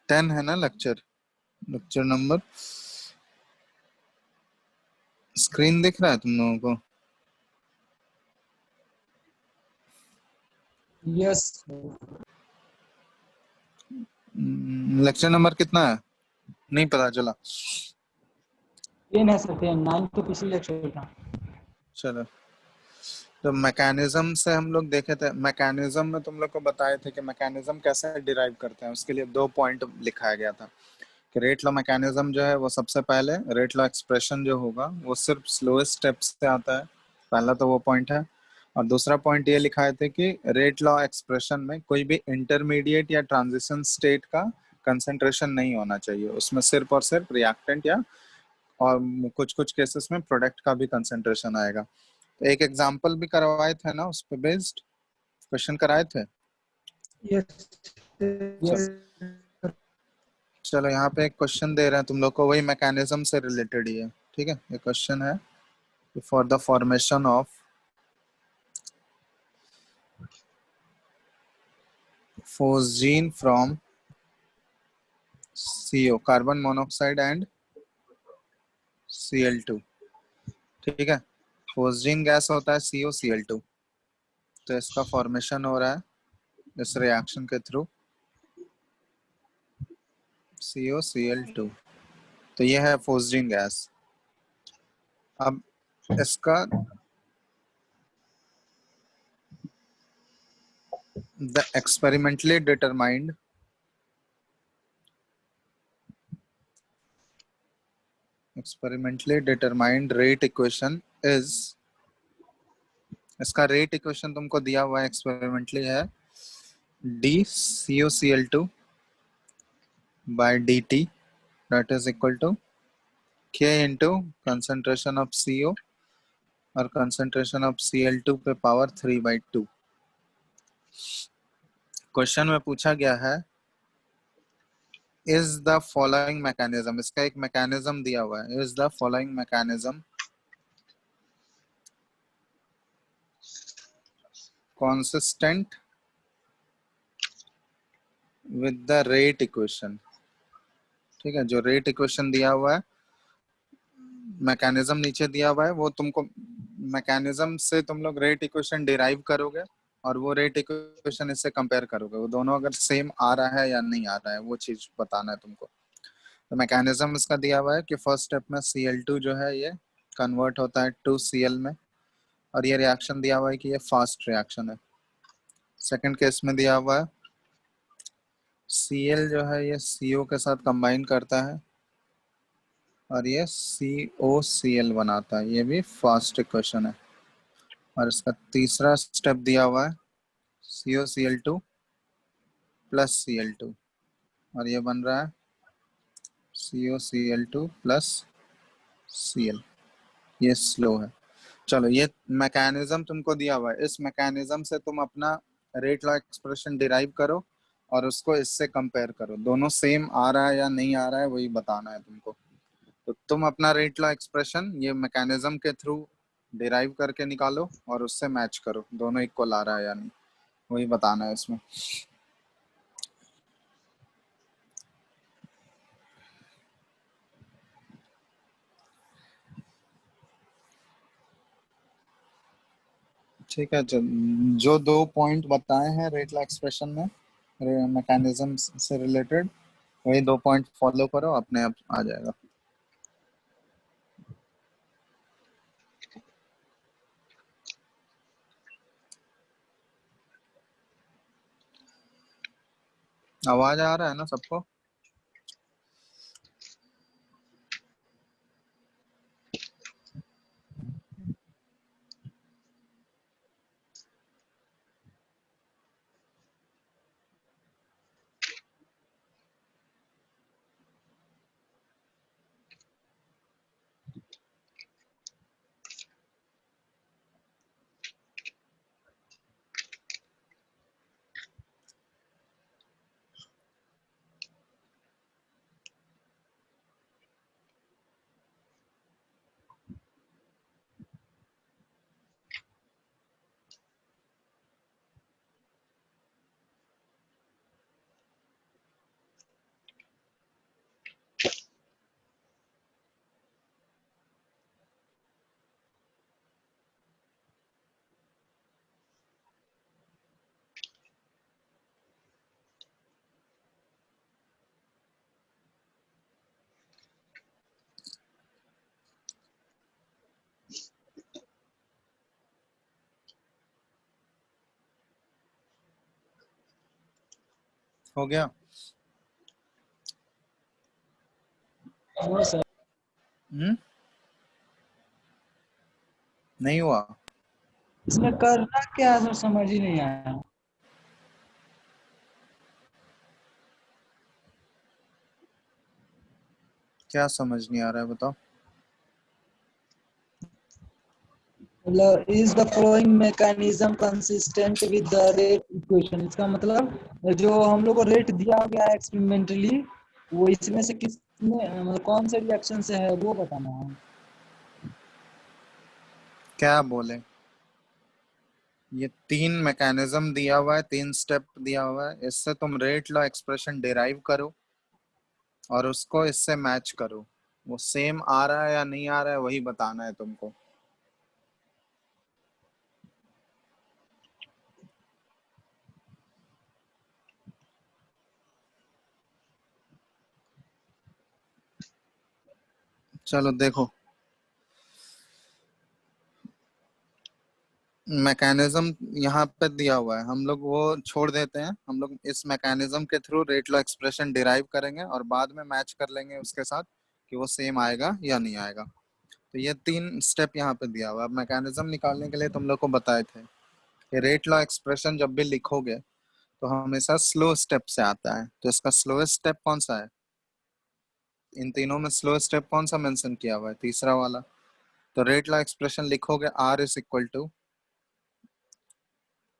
10 है ना lecture? Lecture number screen दिख रहा है तुम लोगों को? यस लेक्चर नंबर कितना है नहीं पता चला। 10 है सर, 10 9 तो पिछले लेक्चर था। चलो, तो मैकेनिज्म से हम लोग देखे थे। मैकेनिज्म में तुम लोग को बताए थे कि मैकेनिज्म कैसे डिराइव करते हैं, उसके लिए 2 पॉइंट लिखाया गया था कि रेट लॉ मैकेनिज्म जो है वो सबसे पहले रेट लॉ एक्सप्रेशन जो होगा वो सिर्फ स्लोएस्ट स्टेप से आता है, पहला तो वो पॉइंट है। और दूसरा पॉइंट ये लिखाए थे कि रेट लॉ एक्सप्रेशन में कोई भी इंटरमीडिएट या ट्रांजिशन स्टेट का कंसेंट्रेशन नहीं होना चाहिए, उसमें सिर्फ और सिर्फ रिएक्टेंट या और कुछ कुछ केसेस में प्रोडक्ट का भी कंसेंट्रेशन आएगा। तो एक एग्जांपल भी करवाए थे ना, उस पे बेस्ड क्वेश्चन कराए थे। यस यस चलो यहाँ पे एक क्वेश्चन दे रहे हैं तुम लोग को, वही मैकेनिज्म से रिलेटेड ही है, ठीक है। ये क्वेश्चन है for the formation of phosgene from CO, carbon monoxide and Cl2, ठीक है। फोस्जीन गैस होता है COCl2, तो इसका फॉर्मेशन हो रहा है इस रिएक्शन के थ्रू COCl2, तो ये है फोस्जीन गैस। अब इसका the experimentally determined rate equation is, इसका रेट इक्वेशन तुमको दिया हुआ है एक्सपेरिमेंटली है DCOCl2 by dt that is equal to K into concentration of CO और concentration of Cl2 पे पावर 3/2। क्वेश्चन में पूछा गया है इज द फॉलोइंग मैकेनिज्म, इसका एक मैकेनिज्म दिया हुआ है, is the following mechanism consistent with the rate equation, ठीक है। जो रेट इक्वेशन दिया हुआ है, मैकेनिज्म नीचे दिया हुआ है, वो तुमको मैकेनिज्म से तुम लोग रेट इक्वेशन डिराइव करोगे और वो रेट इक्वेशन इससे कंपेयर करोगे, वो दोनों अगर सेम आ रहा है या नहीं आ रहा है वो चीज बताना है तुमको। तो मैकेनिज्म इसका दिया हुआ है कि फर्स्ट स्टेप में Cl2 जो है ये कन्वर्ट होता है टू Cl में, और ये रिएक्शन दिया हुआ है कि ये फास्ट रिएक्शन है। सेकंड केस में दिया हुआ है Cl जो है ये CO के साथ कंबाइन करता है और ये COCl बनाता है, ये भी फास्ट इक्वेशन है। और इसका तीसरा स्टेप दिया हुआ है COCl2 प्लस Cl2, और ये बन रहा है COCl2 प्लस Cl, ये स्लो है। चलो, ये मैकेनिज्म तुमको दिया हुआ है, इस मैकेनिज्म से तुम अपना रेट लॉ एक्सप्रेशन डिराइव करो और उसको इससे कंपेयर करो, दोनों सेम आ रहा है या नहीं आ रहा है वही बताना है तुमको। तो तुम अपना रेट लॉ एक्सप्रेशन ये मैकेनिज्म के थ्रू डिराइव करके निकालो और उससे मैच करो, दोनों इक्वल आ रहा है या नहीं, वही बताना है इसमें। ठीक है, जो 2 पॉइंट बताए हैं रेट लॉ एक्सप्रेशन में मैकेनिज्म से रिलेटेड, वही 2 पॉइंट फॉलो करो, अपने आप आ जाएगा। आवाज आ रहा है ना सबको? हो गया? No sir. हम्म, नहीं हुआ? इसमें करना क्या है सर, समझ ही नहीं आया। क्या समझ नहीं आ रहा है बताओ? मतलब is the flowing mechanism consistent with the rate equation, इसका मतलब जो हम लोग को रेट दिया गया है एक्सपेरिमेंटली, वो इसमें से किस में मतलब कौन से रिएक्शन से है वो बताना है। क्या बोले? ये 3 मैकेनिज्म दिया हुआ है, 3 स्टेप दिया हुआ है, इससे तुम रेट लॉ एक्सप्रेशन डिराइव करो और उसको इससे मैच करो। वो सेम आ रहा है या नहीं आ रहा है वही बताना है तुमको। चलो देखो, मैकेनिज्म यहाँ पे दिया हुआ है, हम लोग वो छोड़ देते हैं। हम लोग इस मैकेनिज्म के through rate law expression derive करेंगे और बाद में मैच कर लेंगे उसके साथ कि वो सेम आएगा या नहीं आएगा। तो ये 3 स्टेप यहाँ पे दिया हुआ है। अब मैकेनिज्म निकालने के लिए तुम लोग को बताए थे कि रेट लॉ एक्सप्रेशन जब भी लिखोगे तो हमेशा स्लो स्टेप से आता है। तो इसका स्लोएस्ट स्टेप कौन सा है? इन तीनों में स्लो स्टेप कौन सा मेंशन किया हुआ है? तीसरा वाला। तो रेट लॉ एक्सप्रेशन लिखोगे R is equal to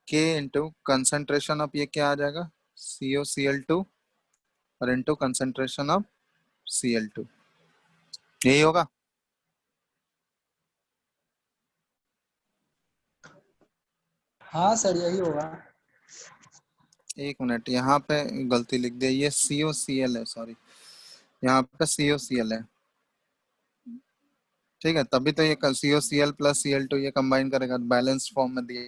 K into concentration of, ये क्या आ जाएगा, COCl2 और इंटू कंसेंट्रेशन ऑफ Cl2। यही होगा? हाँ सर यही होगा। एक मिनट, यहाँ पे गलती लिख दिया, ये COCl है, सॉरी, यहाँ पे COCl है। ठीक है, तभी तो ये COCl प्लस Cl2 ये कंबाइन करेगा, बैलेंस्ड फॉर्म में दिया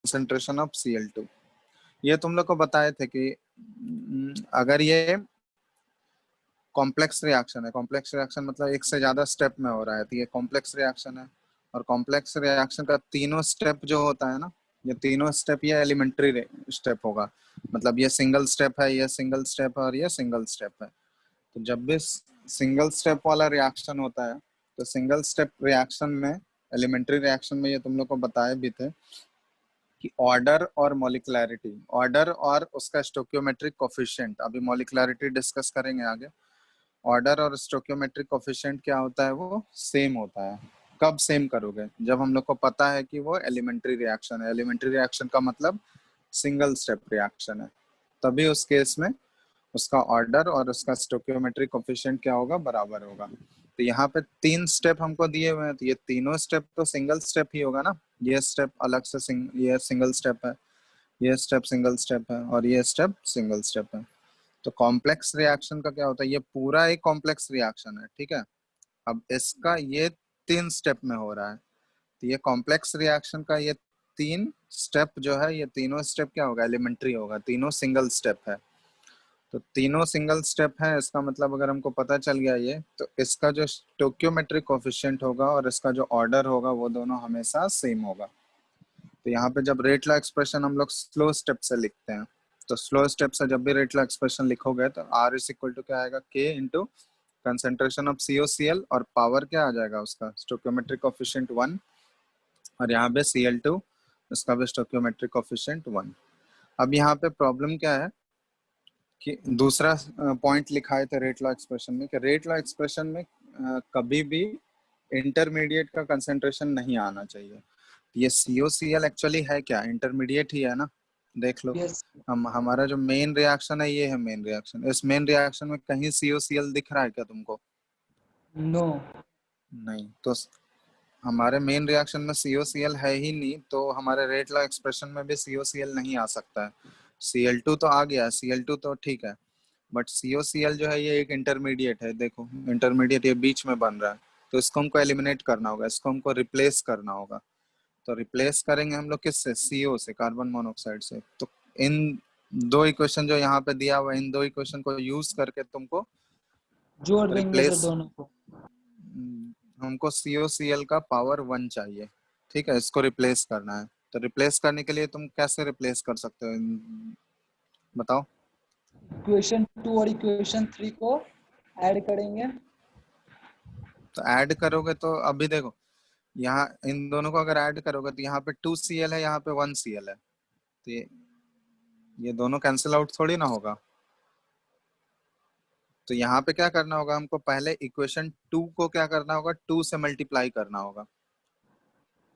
कंसेंट्रेशन ऑफ Cl2। ये तुम लोग को बताए थे कि अगर ये कॉम्प्लेक्स रिएक्शन है, कॉम्प्लेक्स रिएक्शन मतलब एक से ज्यादा स्टेप में हो रहा है, तो ये कॉम्प्लेक्स रिएक्शन है। और कॉम्प्लेक्स रिएक्शन का तीनों स्टेप जो होता है ना, ये तीनों स्टेप ये एलिमेंट्री स्टेप होगा। मतलब ये सिंगल स्टेप है, ये सिंगल स्टेप है और ये सिंगल स्टेप है। तो जब भी सिंगल स्टेप वाला रिएक्शन होता है तो सिंगल स्टेप रिएक्शन में, एलिमेंट्री रिएक्शन में, ये तुम लोग को बताए भी थे कि ऑर्डर और मॉलिकुलैरिटी, ऑर्डर और उसका स्टोकियोमेट्रिक कोफिशिएंट, अभी मॉलिकुलैरिटी डिस्कस करेंगे आगे। ऑर्डर और स्टोकियोमेट्रिक कोफिशिएंट क्या होता है, वो सेम होता है। कब सेम करोगे? जब हम लोग को पता है कि वो एलिमेंट्री रिएक्शन है। एलिमेंट्री रिएक्शन का मतलब सिंगल स्टेप रिएक्शन है, तभी उस केस में उसका ऑर्डर और उसका स्टोकियोमेट्रिक कोफिशिएंट क्या होगा, बराबर होगा। तो यहाँ पे 3 स्टेप हमको दिए हुए हैं, तो ये तीनों स्टेप तो सिंगल स्टेप ही होगा ना। ये स्टेप अलग से ये सिंगल स्टेप है, ये स्टेप सिंगल स्टेप है और ये स्टेप सिंगल स्टेप है। तो कॉम्प्लेक्स रिएक्शन का क्या होता है, ये पूरा एक कॉम्प्लेक्स रिएक्शन है, ठीक है। अब इसका ये 3 स्टेप में हो रहा है, तो ये कॉम्प्लेक्स रिएक्शन का ये 3 स्टेप जो है, ये तीनों स्टेप क्या होगा, एलिमेंट्री होगा, तीनों सिंगल स्टेप है। तो तीनों सिंगल स्टेप है, इसका मतलब अगर हमको पता चल गया ये, तो इसका जो स्टोक्योमेट्रिक कोफिशिएंट होगा और इसका जो ऑर्डर होगा वो दोनों हमेशा सेम होगा। तो यहाँ पे जब रेट लॉ एक्सप्रेशन हम लोग स्लो स्टेप से लिखते हैं, तो स्लो स्टेप से जब भी रेट लॉ एक्सप्रेशन लिखोगे तो R इज इक्वल टू क्या आएगा, K into concentration of COCl और पावर क्या आ जाएगा उसका, स्टोक्योमेट्रिक कोफिशिएंट 1, और यहाँ पे Cl2, इसका भी स्टोक्योमेट्रिक कोफिशिएंट 1। अब यहाँ पे प्रॉब्लम क्या है कि दूसरा पॉइंट लिखाए थे रेट लॉ एक्सप्रेशन में कि रेट लॉ एक्सप्रेशन में कभी भी इंटरमीडिएट का कंसेंट्रेशन नहीं आना चाहिए। ये COCl एक्चुअली है क्या, इंटरमीडिएट ही है ना। देख लो, यस। हम हमारा जो मेन रिएक्शन है ये है मेन रिएक्शन। इस मेन रिएक्शन में कहीं COCl दिख रहा है क्या तुमको? नो। नहीं। तो हमारे मेन रिएक्शन में COCl है ही नहीं, तो हमारे रेट लॉ एक्सप्रेशन में भी COCl नहीं आ सकता है। Cl2 तो आ गया, Cl2 तो ठीक है, बट COCl जो है ये एक इंटरमीडिएट है। देखो इंटरमीडिएट ये बीच में बन रहा है, तो इसको हमको एलिमिनेट करना होगा, इसको हमको रिप्लेस करना होगा। तो रिप्लेस करेंगे हम लोग किससे, CO से, कार्बन मोनोऑक्साइड से। तो इन 2 इक्वेशन जो यहाँ पे दिया हुआ है, इन 2 इक्वेशन को यूज करके तुमको जोड़ देंगे सर रिप्लेस, दोनों को। हमको COCl का पावर 1 चाहिए, ठीक है, इसको रिप्लेस करना है। तो रिप्लेस करने के लिए तुम कैसे रिप्लेस कर सकते हो बताओ। इक्वेशन 2 और इक्वेशन 3 को ऐड करेंगे। तो ऐड करोगे तो अभी देखो, यहाँ इन दोनों को अगर ऐड करोगे तो यहाँ पे 2Cl है, यहाँ पे 1Cl है, तो ये दोनों कैंसिल आउट थोड़ी ना होगा। तो यहाँ पे क्या करना होगा हमको, पहले इक्वेशन 2 को क्या करना होगा, 2 से मल्टीप्लाई करना होगा।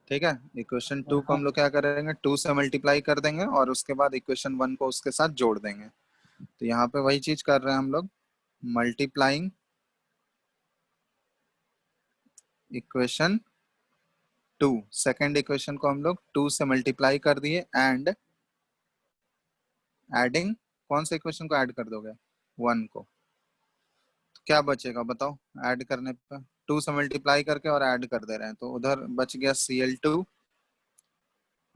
ठीक है, इक्वेशन 2 को हाँ हम लोग क्या करेंगे, 2 से मल्टीप्लाई कर देंगे और उसके बाद इक्वेशन 1 को उसके साथ जोड़ देंगे। तो यहाँ पे वही चीज कर रहे हैं हम लोग, मल्टीप्लाइंग इक्वेशन 2, सेकेंड इक्वेशन को हम लोग 2 से मल्टीप्लाई कर दिए एंड एडिंग, कौन से इक्वेशन को ऐड कर दोगे, 1 को। तो क्या बचेगा बताओ, ऐड करने पे 2 से मल्टीप्लाई करके और ऐड कर दे रहे हैं, तो उधर बच गया Cl2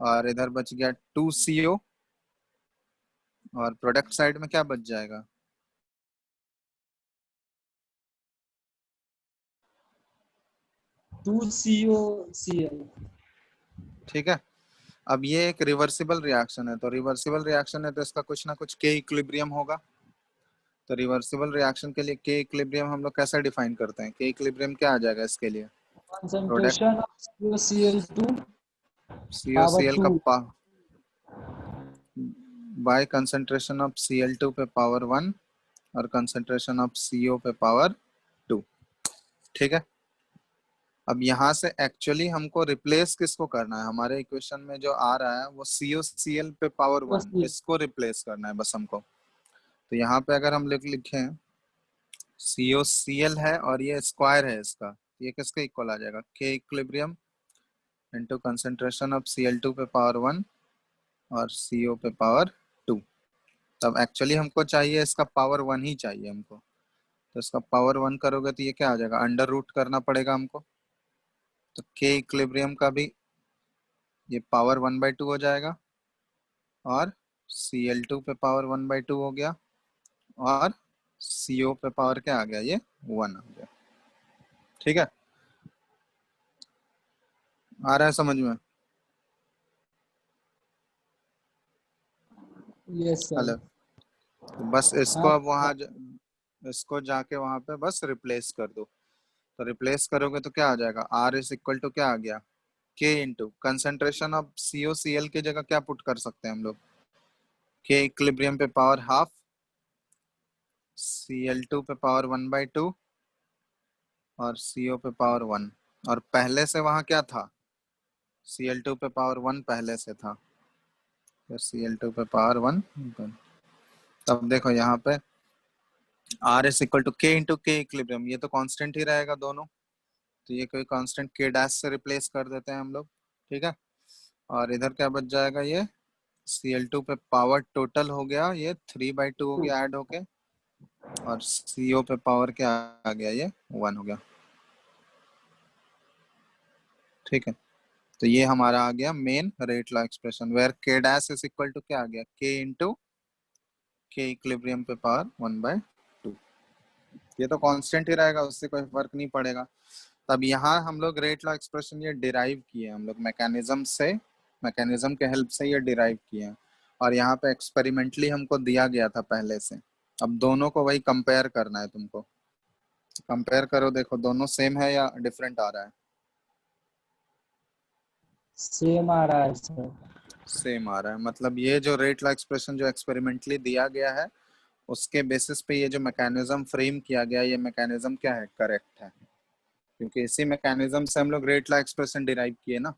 और इधर बच गया 2CO, और प्रोडक्ट साइड में क्या बच जाएगा, 2COCl। ठीक है। अब ये एक रिवर्सिबल रिएक्शन है, तो रिवर्सिबल रिएक्शन है तो इसका कुछ ना कुछ के इक्विलिब्रियम होगा। तो रिवर्सिबल रिएक्शन के लिए के इक्विलिब्रियम हम लोग कैसे डिफाइन करते हैं, के इक्विलिब्रियम क्या आ जाएगा इसके लिए, product concentration of COCl2 power COCl 2। का बाय कंसंट्रेशन ऑफ Cl2 पे पावर 1 और कंसंट्रेशन ऑफ CO पे पावर 2। ठीक है। अब यहाँ से एक्चुअली हमको रिप्लेस किसको करना है, हमारे इक्वेशन में जो आ रहा है वो COCl पे पावर 1, इसको रिप्लेस करना है बस हमको। तो यहाँ पे अगर हम लिखें COCl है और ये स्क्वायर है इसका, ये किसके इक्वल आ जाएगा, के equilibrium into concentration of Cl2 पे पावर 1 और CO पे पावर 2। तब एक्चुअली हमको चाहिए इसका पावर 1 ही चाहिए हमको, तो इसका पावर 1 करोगे तो ये क्या आ जाएगा, अंडर रूट करना पड़ेगा हमको। तो के इक्विलिब्रियम का भी ये पावर 1/2 हो जाएगा और Cl2 पे पावर 1/2 हो गया और CO पे पावर क्या आ गया, ये 1 आ गया। ठीक है, आ रहा है समझ में। Yes sir. हेलो, तो बस इसको हाँ अब वहां इसको जाके वहां पे बस रिप्लेस कर दो। तो रिप्लेस करोगे तो क्या आ जाएगा, R इज इक्वल टू क्या आ गया, के इंटू कंसंट्रेशन ऑफ COCl की जगह क्या पुट कर सकते हैं हम लोग, के इक्विलिब्रियम पे पावर हाफ, Cl2 पे पावर 1/2 और CO पे पावर 1। और पहले से वहां क्या था, Cl2 पे पावर 1 पहले से था, फिर Cl2 पे पावर 1। तब देखो यहाँ पे R इज इक्वल टू के इंटू के इक्विलिब्रियम, ये तो कांस्टेंट ही रहेगा दोनों, तो ये कोई कांस्टेंट के डैश से रिप्लेस कर देते हैं हम लोग। ठीक है, और इधर क्या बच जाएगा, ये Cl2 पे पावर टोटल हो गया ये 3/2 हो गया ऐड होके, और CO पे पावर क्या आ गया, ये 1 हो गया। ठीक है, तो ये हमारा आ गया main rate law expression, where K dash is equal to क्या आ गया, के इंटू के इक्विलिब्रियम पे पावर 1/2। ये तो कांस्टेंट ही रहेगा, उससे कोई फर्क नहीं पड़ेगा। तब यहाँ हम लोग रेट लॉ एक्सप्रेशन ये डिराइव किए हम लोग मैकेनिज्म से, मैकेनिज्म के हेल्प से ये डिराइव किए हैं, और यहाँ पे एक्सपेरिमेंटली हमको दिया गया था पहले से। अब दोनों को वही कंपेयर करना है तुमको, कंपेयर करो, देखो दोनों सेम है या डिफरेंट आ रहा है, सेम आ रहा है सर। सेम आ रहा है। मतलब ये जो रेट लॉ एक्सप्रेशन जो एक्सपेरिमेंटली दिया गया है उसके बेसिस पे ये जो मैकेनिज्म फ्रेम किया गया, ये मैकेनिज्म क्या है, करेक्ट है, क्योंकि इसी मैकेनिज्म से हम लोग रेट लॉ एक्सप्रेशन डिराइव किए ना।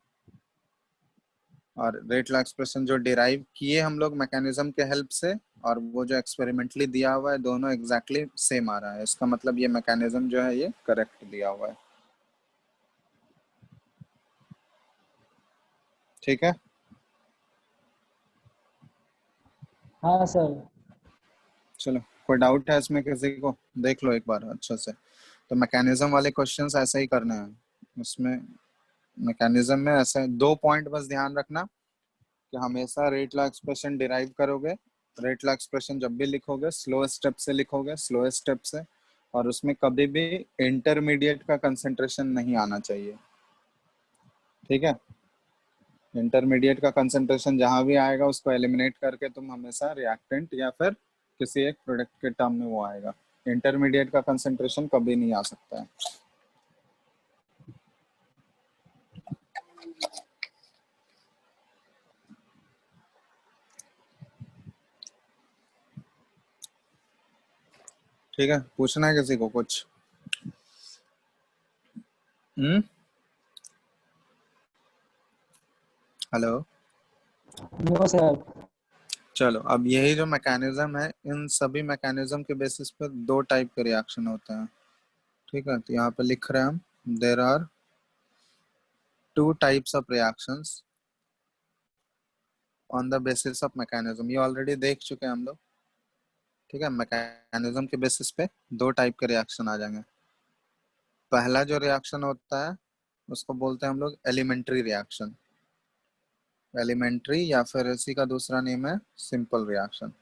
और रेट लॉ एक्सप्रेशन जो डिराइव किए हम लोग मैकेनिज्म के हेल्प से, और वो जो एक्सपेरिमेंटली दिया हुआ है, दोनों एग्जैक्टली सेम आ रहा है, इसका मतलब ये मैकेनिज्म जो है ये करेक्ट दिया हुआ है। ठीक है, हाँ सर। चलो कोई डाउट है इसमें किसी को, देख लो एक बार अच्छे से। तो मैकेनिज्म वाले क्वेश्चंस ऐसे ही करने हैं, उसमें मैकेनिज्म में ऐसे 2 पॉइंट बस ध्यान रखना कि हमेशा रेट लॉ एक्सप्रेशन डिराइव करोगे, रेट लॉ एक्सप्रेशन जब भी लिखोगे स्लो स्टेप से लिखोगे, स्लो स्टेप से, और उसमें कभी भी इंटरमीडिएट का कंसंट्रेशन नहीं आना चाहिए। ठीक है, इंटरमीडिएट का कंसंट्रेशन जहां भी आएगा उसको एलिमिनेट करके तुम हमेशा रिएक्टेंट या फिर किसी एक प्रोडक्ट के टर्म में वो आएगा। इंटरमीडिएट का कंसंट्रेशन कभी नहीं आ सकता है। ठीक है, पूछना है किसी को कुछ? हेलो। No sir. चलो, अब यही जो मैकेनिज्म है, इन सभी मैकेनिज्म के बेसिस पे दो टाइप के रिएक्शन होते हैं। ठीक है, तो यहाँ पे लिख रहे हैं हम, there are two types of reactions on the basis of mechanism. ये ऑलरेडी देख चुके हैं हम लोग। ठीक है, मैकेनिज्म के बेसिस पे दो टाइप के रिएक्शन आ जाएंगे। पहला जो रिएक्शन होता है उसको बोलते हैं हम लोग एलिमेंट्री रिएक्शन। एलिमेंट्री या फिर इसी का दूसरा नेम है सिंपल रिएक्शन।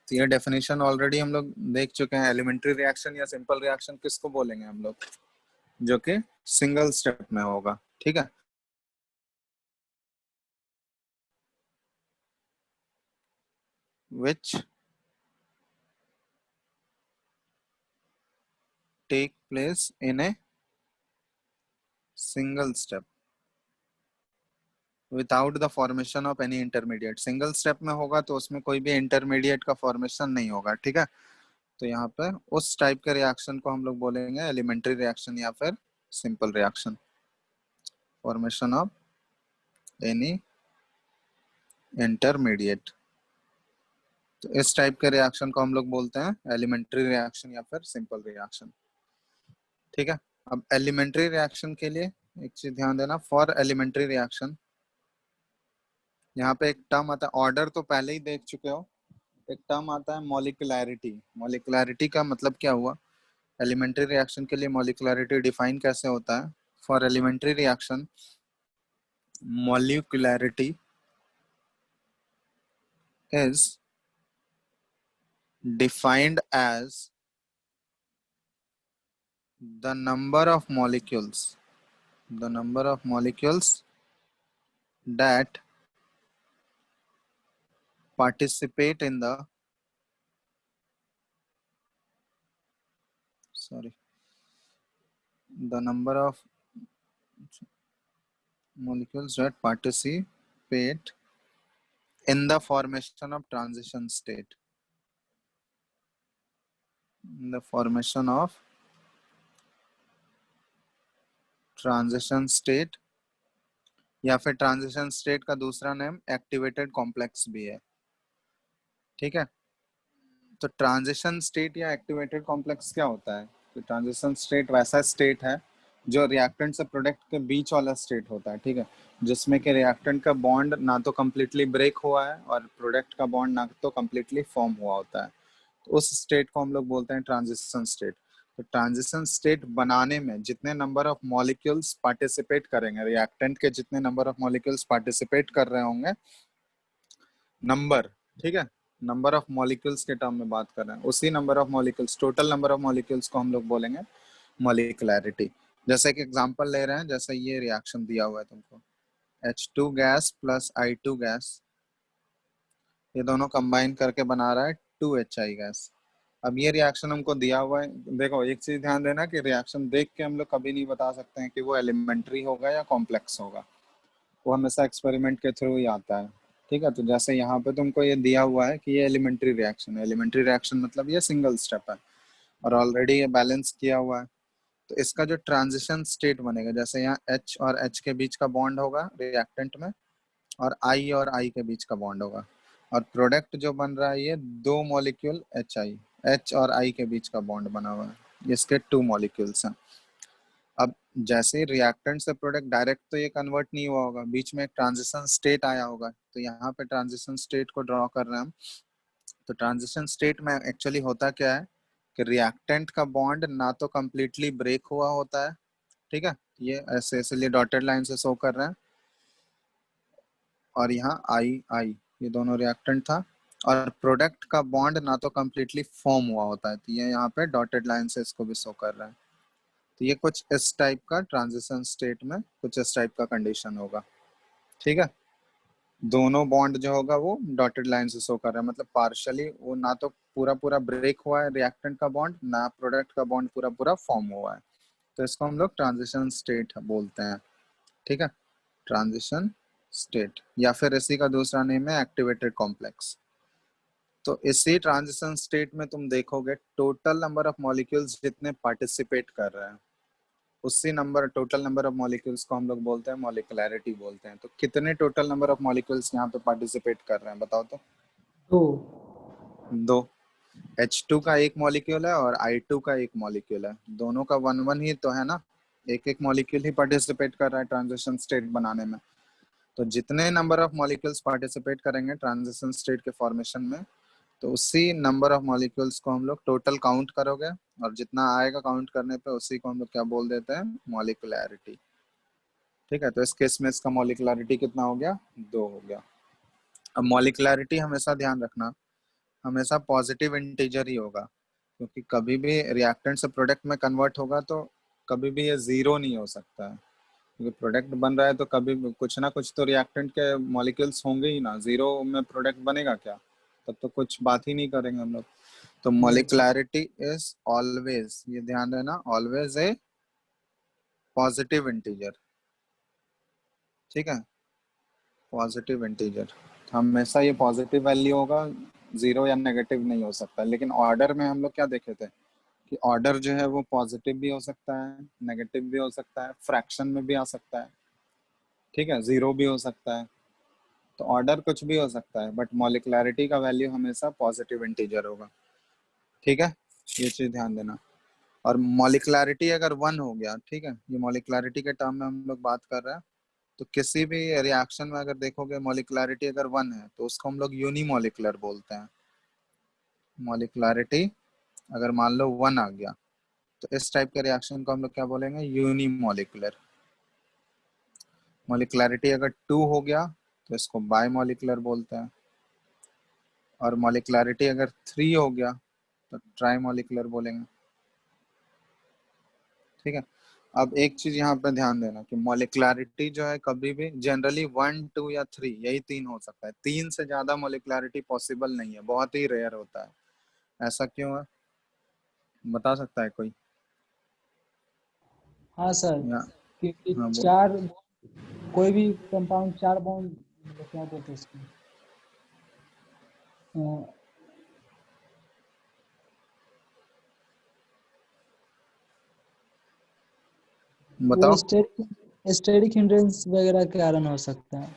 तो ये डेफिनेशन ऑलरेडी हम लोग देख चुके हैं। एलिमेंट्री रिएक्शन या सिंपल रिएक्शन किसको बोलेंगे हम लोग? जो कि सिंगल स्टेप में होगा। ठीक है, which take place in a single step without the formation of any intermediate। Single step में होगा तो उसमें कोई भी इंटरमीडिएट का फॉर्मेशन नहीं होगा। ठीक है, तो यहाँ पे उस टाइप के रिएक्शन को हम लोग बोलेंगे एलिमेंट्री रिएक्शन या फिर simple reaction. Formation of any intermediate, तो इस टाइप के रिएक्शन को हम लोग बोलते हैं एलिमेंट्री रिएक्शन या फिर सिंपल रिएक्शन। ठीक है, अब एलिमेंट्री रिएक्शन के लिए एक चीज ध्यान देना, फॉर एलिमेंट्री रिएक्शन यहाँ पे एक टर्म आता है, ऑर्डर तो पहले ही देख चुके हो। एक टर्म आता है मॉलिक्युलैरिटी। मॉलिक्युलैरिटी का मतलब क्या हुआ? एलिमेंट्री रिएक्शन के लिए मॉलिक्युलैरिटी डिफाइन कैसे होता है? For elementary reaction, molecularity is defined as the number of molecules that participate in the the number of molecules that participate in the formation of transition state, in the formation of transition state, या फिर transition state का दूसरा name activated complex भी है। ठीक है, तो transition state या एक्टिवेटेड कॉम्प्लेक्स क्या होता है? तो ट्रांजिशन स्टेट वैसा स्टेट है जो रिएक्टेंट से प्रोडक्ट के बीच वाला स्टेट होता है। ठीक है, जिसमें कि रिएक्टेंट का बॉन्ड ना तो कम्प्लीटली ब्रेक हुआ है और प्रोडक्ट का बॉन्ड ना तो कम्प्लीटली फॉर्म हुआ होता है। तो उस स्टेट को हम लोग बोलते हैं ट्रांजिशन स्टेट। तो ट्रांजिशन स्टेट बनाने में जितने नंबर ऑफ मॉलिक्यूल्स पार्टिसिपेट करेंगे, रिएक्टेंट के जितने नंबर ऑफ मॉलिक्यूल्स पार्टिसिपेट कर रहे होंगे, नंबर, ठीक है, नंबर ऑफ मॉलिक्यूल्स के टर्म में बात कर रहे हैं, उसी number of molecules, total number of molecules को हम लोग बोलेंगे मॉलिक्युलैरिटी। जैसे कि एग्जांपल ले रहे हैं, जैसे ये रिएक्शन दिया हुआ है तुमको, H2 gas plus I2 gas, ये दोनों कंबाइन करके बना रहा है 2HI गैस। अब ये रिएक्शन हमको दिया हुआ है। देखो, एक चीज ध्यान देना कि रिएक्शन देख के हम लोग कभी नहीं बता सकते हैं कि वो एलिमेंट्री होगा या कॉम्प्लेक्स होगा। वो हमेशा एक्सपेरिमेंट के थ्रू ही आता है। ठीक है, तो जैसे यहाँ पे तुमको ये दिया हुआ है कि ये एलिमेंट्री रिएक्शन है। एलिमेंट्री रिएक्शन मतलब ये सिंगल स्टेप है और ऑलरेडी ये बैलेंस किया हुआ है। तो इसका जो ट्रांजिशन स्टेट बनेगा, जैसे यहाँ H और H के बीच का बॉन्ड होगा रिएक्टेंट में, और I और I के बीच का बॉन्ड होगा, और प्रोडक्ट जो बन रहा है ये दो मॉलिक्यूल H और I के बीच का बॉन्ड बना हुआ है। इसके 2 मॉलिक्यूल्स हैं। अब जैसे रिएक्टेंट से प्रोडक्ट डायरेक्ट तो ये कन्वर्ट नहीं हुआ होगा, बीच में एक ट्रांजिशन स्टेट आया होगा। तो यहाँ पे ट्रांजिशन स्टेट को ड्रॉ कर रहे हैं हम। तो ट्रांजिशन स्टेट में एक्चुअली होता क्या है कि रिएक्टेंट का बॉन्ड ना तो कम्प्लीटली ब्रेक हुआ होता है। ठीक है, ये ऐसे इसलिए डॉटेड लाइन से शो कर रहे हैं, और यहाँ I ये दोनों रिएक्टेंट था, और प्रोडक्ट का बॉन्ड ना तो कम्प्लीटली फॉर्म हुआ होता है। तो ये यहाँ पे डॉटेड लाइन से इसको भी शो कर रहा है। तो ये कुछ इस टाइप का ट्रांजिशन स्टेट में कुछ इस टाइप का कंडीशन होगा। ठीक है, दोनों बॉन्ड जो होगा वो डॉटेड लाइन से शो कर रहा है, मतलब पार्शियली वो ना तो पूरा पूरा ब्रेक हुआ है रिएक्टेंट का बॉन्ड, ना प्रोडक्ट का बॉन्ड पूरा पूरा फॉर्म हुआ है। तो इसको हम लोग ट्रांजिशन स्टेट बोलते हैं। ठीक है, ट्रांजिशन स्टेट, या फिर इसी का दूसरा नेम है एक्टिवेटेड कॉम्प्लेक्स। तो इसी ट्रांजिशन स्टेट में तुम देखोगे टोटल नंबर ऑफ मॉलिक्यूल्स जितने पार्टिसिपेट कर रहे हैं, उसी number total number of molecules को हम लोग बोलते हैं मॉलिक्युलैरिटी बोलते हैं। तो कितने टोटल नंबर ऑफ मॉलिक्यूल्स यहाँ पे पार्टिसिपेट कर रहे हैं बताओ तो? तो 2। H2 का एक मॉलिक्यूल है और I2 का एक मॉलिक्यूल है, दोनों का 1 1 ही तो है ना, एक एक मॉलिक्यूल ही पार्टिसिपेट कर रहा है ट्रांजिशन स्टेट बनाने में। तो जितने नंबर ऑफ मॉलिक्यूल्स पार्टिसिपेट करेंगे ट्रांजिशन स्टेट के फॉर्मेशन में, तो उसी नंबर ऑफ मॉलिक्यूल्स को हम लोग टोटल काउंट करोगे, और जितना आएगा काउंट करने पे उसी को हम लोग क्या बोल देते हैं, मॉलिक्युलैरिटी। ठीक है, तो इस केस में इसका मॉलिक्युलैरिटी कितना हो गया, 2 हो गया। अब मॉलिक्युलैरिटी हमेशा ध्यान रखना, हमेशा पॉजिटिव इंटीजर ही होगा, क्योंकि कभी भी रिएक्टेंट से प्रोडक्ट में कन्वर्ट होगा तो कभी भी ये जीरो नहीं हो सकता है, क्योंकि प्रोडक्ट बन रहा है तो कभी भी कुछ ना कुछ तो रिएक्टेंट के मॉलिक्यूल्स होंगे ही ना, जीरो में प्रोडक्ट बनेगा क्या, तब तो कुछ बात ही नहीं करेंगे हम लोग। तो यस सर। मॉलिक्युलैरिटी इज ऑलवेज, ये ध्यान देना, ऑलवेज ए पॉजिटिव इंटीजर। ठीक है, पॉजिटिव इंटीजर हमेशा ये पॉजिटिव वैल्यू होगा, जीरो या नेगेटिव नहीं हो सकता। लेकिन ऑर्डर में हम लोग क्या देखे थे कि ऑर्डर जो है वो पॉजिटिव भी हो सकता है, नेगेटिव भी हो सकता है, फ्रैक्शन में भी आ सकता है। ठीक है, जीरो भी हो सकता है, तो ऑर्डर कुछ भी हो सकता है, बट मॉलिक्युलैरिटी का वैल्यू हमेशा पॉजिटिव इंटीजर होगा। ठीक है, ये चीज ध्यान देना। और मॉलिक्युलैरिटी अगर 1 हो गया, ठीक है, ये मॉलिक्युलैरिटी के टर्म में हम लोग बात कर रहे हैं, तो किसी भी रिएक्शन में अगर देखोगे मॉलिक्युलैरिटी अगर 1 है तो उसको हम लोग यूनिमॉलिक्युलर बोलते हैं। मॉलिक्युलैरिटी अगर मान लो 1 आ गया तो इस टाइप के रिएक्शन को हम लोग क्या बोलेंगे, यूनिमॉलिक्युलर। मॉलिक्युलैरिटी अगर 2 हो गया तो इसको बाय मॉलिक्युलर बोलते हैं, और मॉलिक्युलैरिटी अगर 3 हो गया तो ट्राई मॉलिक्युलर बोलेंगे। ठीक है, अब एक चीज यहाँ पे ध्यान देना कि मॉलिक्युलैरिटी जो है कभी भी जनरली 1 2 या 3, यही 3 हो सकता है, 3 से ज्यादा मॉलिक्युलैरिटी पॉसिबल नहीं है, बहुत ही रेयर होता है। ऐसा क्यों है, बता सकता है कोई? हाँ सर, या क्योंकि हाँ वो चार, कोई भी कंपाउंड चार बॉन्ड, मतलब क्या बोलते हैं उसको, अ, वो बताओ। स्टेरिक हिंड्रेंस वगैरह के कारण हो सकता है।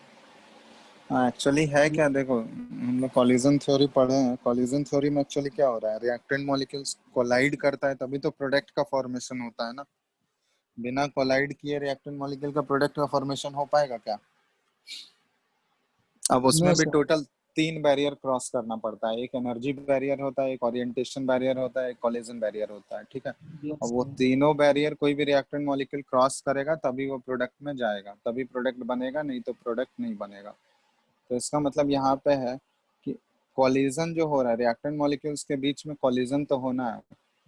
हाँ एक्चुअली है क्या, देखो हम लोग कॉलिजन थ्योरी पढ़े हैं, कॉलिजन थ्योरी में एक्चुअली क्या हो रहा है, रिएक्टेंट मॉलिक्यूल्स कोलाइड करता है तभी तो प्रोडक्ट का फॉर्मेशन होता है ना। बिना कोलाइड किए रिएक्टेंट मॉलिक्यूल का प्रोडक्ट का फॉर्मेशन हो पाएगा क्या? अब नो उसमें भी सर। टोटल 3 बैरियर क्रॉस करना पड़ता है, एक एनर्जी बैरियर होता है, एक ओरिएंटेशन बैरियर होता है, एक कोलिजन बैरियर होता है। ठीक है, अब यस वो सर। तीनों बैरियर कोई भी रिएक्टेंट मॉलिक्यूल क्रॉस करेगा तभी वो प्रोडक्ट में जाएगा, तभी प्रोडक्ट बनेगा, नहीं तो प्रोडक्ट नहीं बनेगा। तो इसका मतलब यहाँ पे है कि कोलिजन जो हो रहा है रिएक्टेंट मॉलिक्यूल्स के बीच में, कोलिजन तो होना है,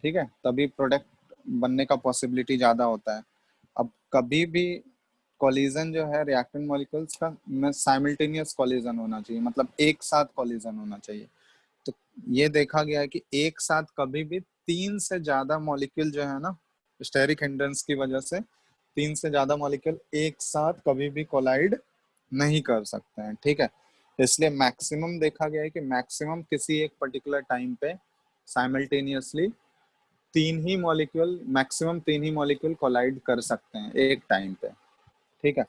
ठीक है, तभी प्रोडक्ट बनने का पॉसिबिलिटी ज्यादा होता है। अब कभी भी कोलिजन जो है रिएक्टेंट मॉलिक्यूल्स का में साइमल्टेनियस कोलिजन होना चाहिए, मतलब एक साथ कोलिजन होना चाहिए। तो ये देखा गया है कि एक साथ कभी भी 3 से ज्यादा मॉलिक्यूल जो है ना, स्टेरिक हिंड्रेंस की वजह से 3 से ज्यादा मॉलिक्यूल एक साथ कभी भी कोलाइड नहीं कर सकते हैं। ठीक है, इसलिए मैक्सिमम देखा गया है कि मैक्सिमम किसी एक पर्टिकुलर टाइम पे साइमल्टेनियसली 3 ही मॉलिक्यूल, मैक्सिमम 3 ही मॉलिक्यूल कोलाइड कर सकते हैं एक टाइम पे। ठीक है,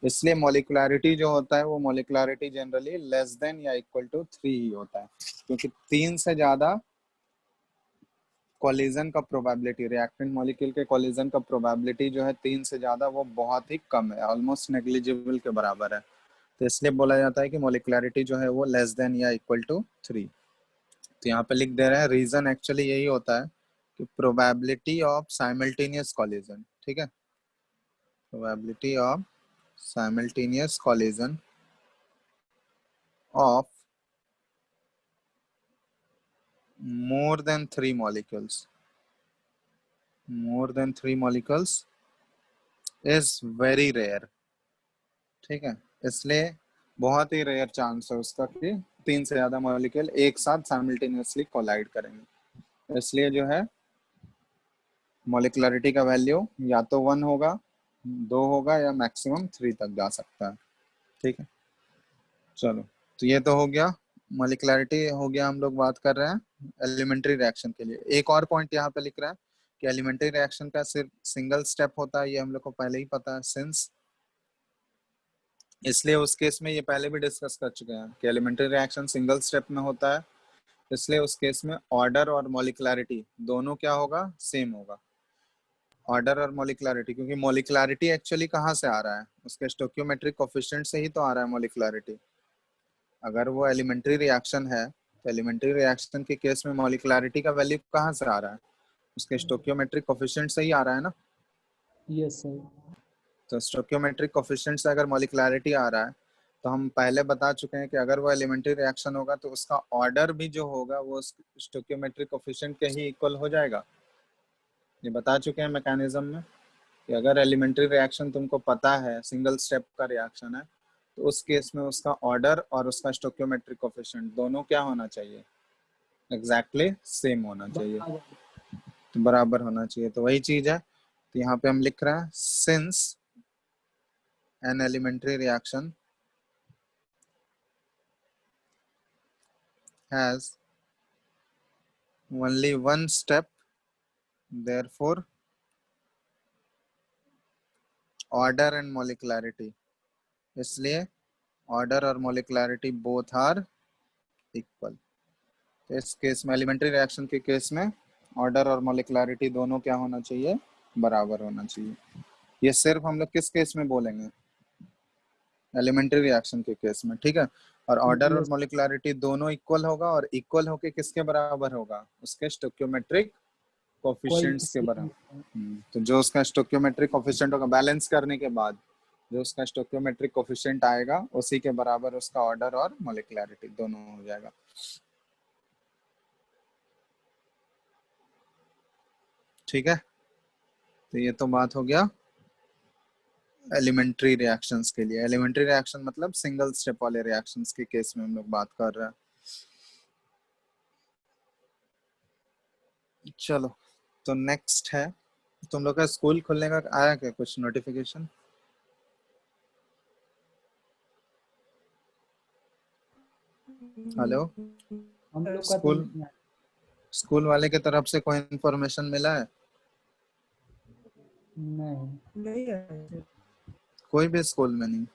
इसलिए मॉलिक्युलैरिटी जो होता है वो मॉलिक्युलैरिटी जनरली लेस देन या इक्वल टू 3 ही होता है, क्योंकि 3 से ज्यादा कोलिजन का प्रोबेबिलिटी, रिएक्टेंट मॉलिक्यूल के कोलिजन का प्रोबेबिलिटी जो है 3 से ज्यादा वो बहुत ही कम है, ऑलमोस्ट नेग्लिजिबल के बराबर है। तो इसलिए बोला जाता है कि मॉलिक्युलैरिटी जो है वो लेस देन या इक्वल टू 3। तो यहाँ पे लिख दे रहे हैं, रीजन एक्चुअली यही होता है कि प्रोबेबिलिटी ऑफ साइमल्टेनियस कोलिजन। ठीक है, probability of simultaneous collision of more than 3 molecules, more than 3 molecules is very rare. ठीक है, इसलिए बहुत ही रेयर चांस है उसका कि 3 से ज्यादा मॉलिक्यूल एक साथ साइमल्टेनियसली कोलाइड करेंगे। इसलिए जो है मॉलिक्युलरिटी का वैल्यू या तो 1 होगा, 2 होगा, या मैक्सिमम 3 तक जा सकता है। ठीक है, चलो, तो ये तो हो गया मॉलिक्युलरिटी हो गया। हम लोग बात कर रहे हैं एलिमेंट्री रिएक्शन के लिए। एक और पॉइंट यहाँ पे लिख रहा है कि एलिमेंट्री रिएक्शन का सिर्फ सिंगल स्टेप होता है, ये हम लोग को पहले ही पता है सिंस, इसलिए उस केस में ये पहले भी डिस्कस कर चुके हैं कि एलिमेंट्री रिएक्शन सिंगल स्टेप में होता है, इसलिए उस केस में ऑर्डर और मॉलिक्युलरिटी दोनों क्या होगा, सेम होगा। ऑर्डर और मॉलिक्युलरिटी, क्योंकि मॉलिक्युलरिटी एक्चुअली कहाँ से आ रहा है, उसके स्टोइकियोमेट्रिक कोफिशिएंट से ही तो आ रहा है मॉलिक्युलरिटी। अगर वो एलिमेंट्री रिएक्शन है तो एलिमेंट्री रिएक्शन के केस में मॉलिक्युलरिटी का वैल्यू कहाँ से आ रहा है, उसके स्टोइकियोमेट्रिक कोफिशिएंट से ही आ रहा है ना। Yes sir. तो स्टोइकियोमेट्रिक कोफिशिएंट से अगर मॉलिक्युलरिटी आ रहा है तो हम पहले बता चुके हैं कि अगर वो एलिमेंट्री रिएक्शन होगा तो उसका ऑर्डर भी जो होगा वो स्टोइकियोमेट्रिक कोफिशिएंट के ही इक्वल हो जाएगा। ये बता चुके हैं मैकेनिज्म में कि अगर एलिमेंट्री रिएक्शन तुमको पता है सिंगल स्टेप का रिएक्शन है तो उस केस में उसका ऑर्डर और उसका स्टोइकियोमेट्रिक कोफिशिएंट दोनों क्या होना चाहिए, एग्जैक्टली सेम होना चाहिए, तो बराबर होना चाहिए। तो वही चीज है, तो यहाँ पे हम लिख रहे हैं since an elementary reaction has only one step, therefore order and molecularity, इसलिए ऑर्डर और मोलिकुलरिटी बोथ आर इक्वल। तो इस केस में एलिमेंट्री रिएक्शन के केस में ऑर्डर और मोलिकुलरिटी दोनों क्या होना चाहिए, बराबर होना चाहिए। ये सिर्फ हम लोग किस केस में बोलेंगे, एलिमेंट्री रिएक्शन के केस में। ठीक है, और ऑर्डर और यस। मोलिकुलरिटी दोनों इक्वल होगा, और इक्वल होके किसके बराबर होगा, उसके स्टोइकियोमेट्रिक कोफिशिएंट्स के बराबर। तो जो उसका स्टोइकियोमेट्रिक कोफिशिएंट होगा बैलेंस करने के बाद, जो उसका स्टोइकियोमेट्रिक कोफिशिएंट आएगा उसी के बराबर उसका ऑर्डर और मोलिकुलरिटी दोनों हो जाएगा। ठीक है, तो ये तो बात हो गया एलिमेंट्री रिएक्शंस के लिए। एलिमेंट्री रिएक्शन मतलब सिंगल स्टेप वाले रिएक्शंस के केस में हम लोग बात कर रहे हैं। चलो, तो नेक्स्ट है, तुम लोग का स्कूल खुलने का आया क्या कुछ नोटिफिकेशन? हेलो, हम लोग का तो स्कूल स्कूल वाले की तरफ से कोई इन्फॉर्मेशन मिला है? नहीं कोई भी स्कूल में नहीं?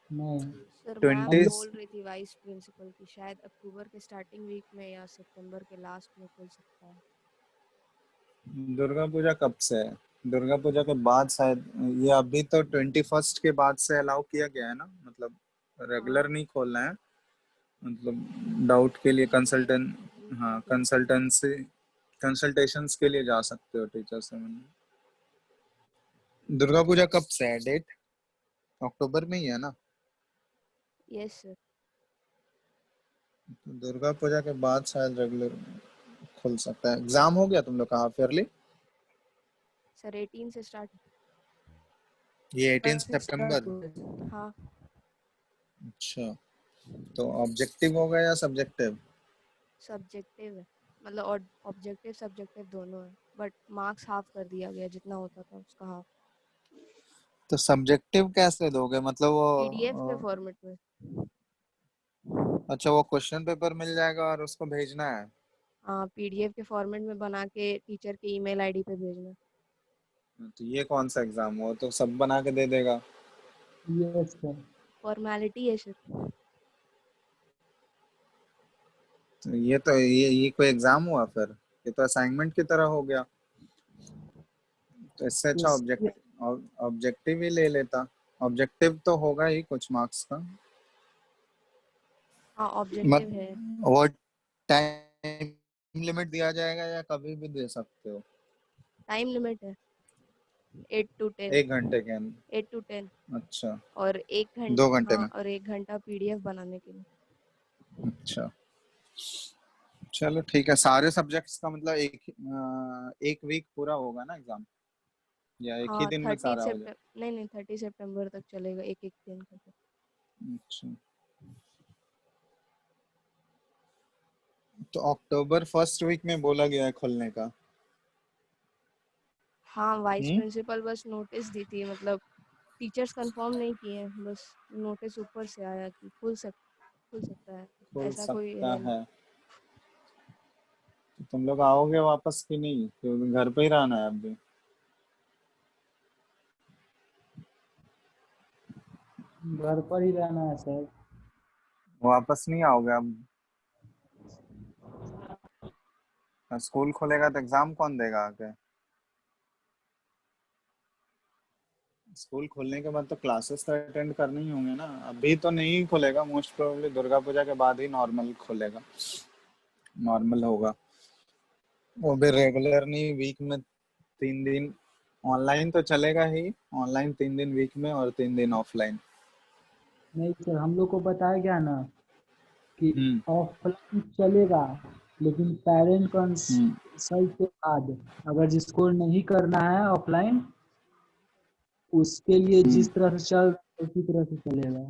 नहीं। सर मैम 20 बोल रही थी वाइस प्रिंसिपल की शायद अक्टूबर के स्टार्टिंग वीक में या सितंबर के लास्ट में खुल सकता है। दुर्गा पूजा कब से है? दुर्गा पूजा के बाद शायद, ये अभी तो 21 के बाद से अलाउ किया गया है ना, मतलब रेगुलर हाँ नहीं खोलना है, मतलब डाउट के लिए कंसल्टेंट, हाँ कंसल्टेंसी कंसल्टेशंस के लिए जा सकते हो टीचर से मिलने। दुर्गा पूजा कब से है डेट? अक्टूबर में ही है ना? Yes sir. तो दुर्गा पूजा के बाद शायद रेगुलर खुल सकता है। एग्जाम हो गया तुम लोग का हाफ ईयरली? सर 18 से स्टार्ट। ये 18 सितंबर? हाँ अच्छा, तो ऑब्जेक्टिव होगा या सब्जेक्टिव? सब्जेक्टिव है, मतलब ऑब्जेक्टिव सब्जेक्टिव दोनों है, बट मार्क्स हाफ कर दिया गया, जितना होता था उसका हाफ। तो सब्जेक्टिव कैसे दोगे, मतलब पीडीएफ के वो फॉर्मेट में। अच्छा, वो क्वेश्चन पेपर मिल जाएगा और उसको भेजना है? हाँ पीडीएफ के फॉर्मेट में बना के टीचर के ईमेल आईडी पे भेजना। तो ये कौन सा एग्जाम हुआ, तो सब बना के दे देगा? Yes sir. फॉर्मेलिटी है सर। तो ये कोई एग्जाम हुआ फिर? ये तो असाइनमेंट की तरह हो गया। तो इससे अच्छा यस। ऑब्जेक्टिव ही ले लेता। ऑब्जेक्टिव तो होगा ही कुछ मार्क्स का। हाँ मत ऑब्जेक्टिव है। वो टाइम लिमिट दिया जाएगा या कभी भी दे सकते हो? टाइम लिमिट है 8 to 10। 1 घंटे के अंदर? 8 to 10। अच्छा, और 2 घंटे हाँ में? और 1 घंटा पीडीएफ बनाने के लिए। अच्छा, चलो ठीक है, सारे सब्जेक्ट्स का मतलब एक वीक पूरा होगा ना एग्जाम, या एक ही हाँ दिन में 30 सारा हो जाए? सितंबर, नहीं नहीं 30 सितंबर तक चलेगा, एक एक दिन का। अच्छा, तो अक्टूबर फर्स्ट वीक में बोला गया है खुलने का। हाँ वाइस हम्म। प्रिंसिपल बस नोटिस दी थी, मतलब टीचर्स कंफर्म नहीं किए हैं, बस नोटिस ऊपर से आया कि खुल सकता है, खुल ऐसा कोई सकता है नहीं। है। तो तुम लोग आओगे वापस कि नहीं, क्योंकि घर पे ही रहना है अभी? घर पर ही रहना है सर। वापस नहीं आओगे अब? स्कूल खुलेगा तो एग्जाम कौन देगा आके? स्कूल खुलने के बाद तो क्लासेस तो अटेंड करने ही होंगे ना। अभी तो नहीं खुलेगा, मोस्ट प्रोबेबली दुर्गा पूजा के बाद ही नॉर्मल खुलेगा, नॉर्मल होगा। वो भी रेगुलर नहीं, वीक में 3 दिन ऑनलाइन तो चलेगा ही। ऑनलाइन 3 दिन वीक में और 3 दिन ऑफलाइन। नहीं सर, हम लोग को बताया गया ना कि हम्म। ऑफलाइन चलेगा, लेकिन पेरेंट हम्म। कंसल्ट के बाद अगर जिसको नहीं करना है ऑफलाइन, उसके लिए हम्म। जिस तरह से चल रहा है उसी तरह से चलेगा।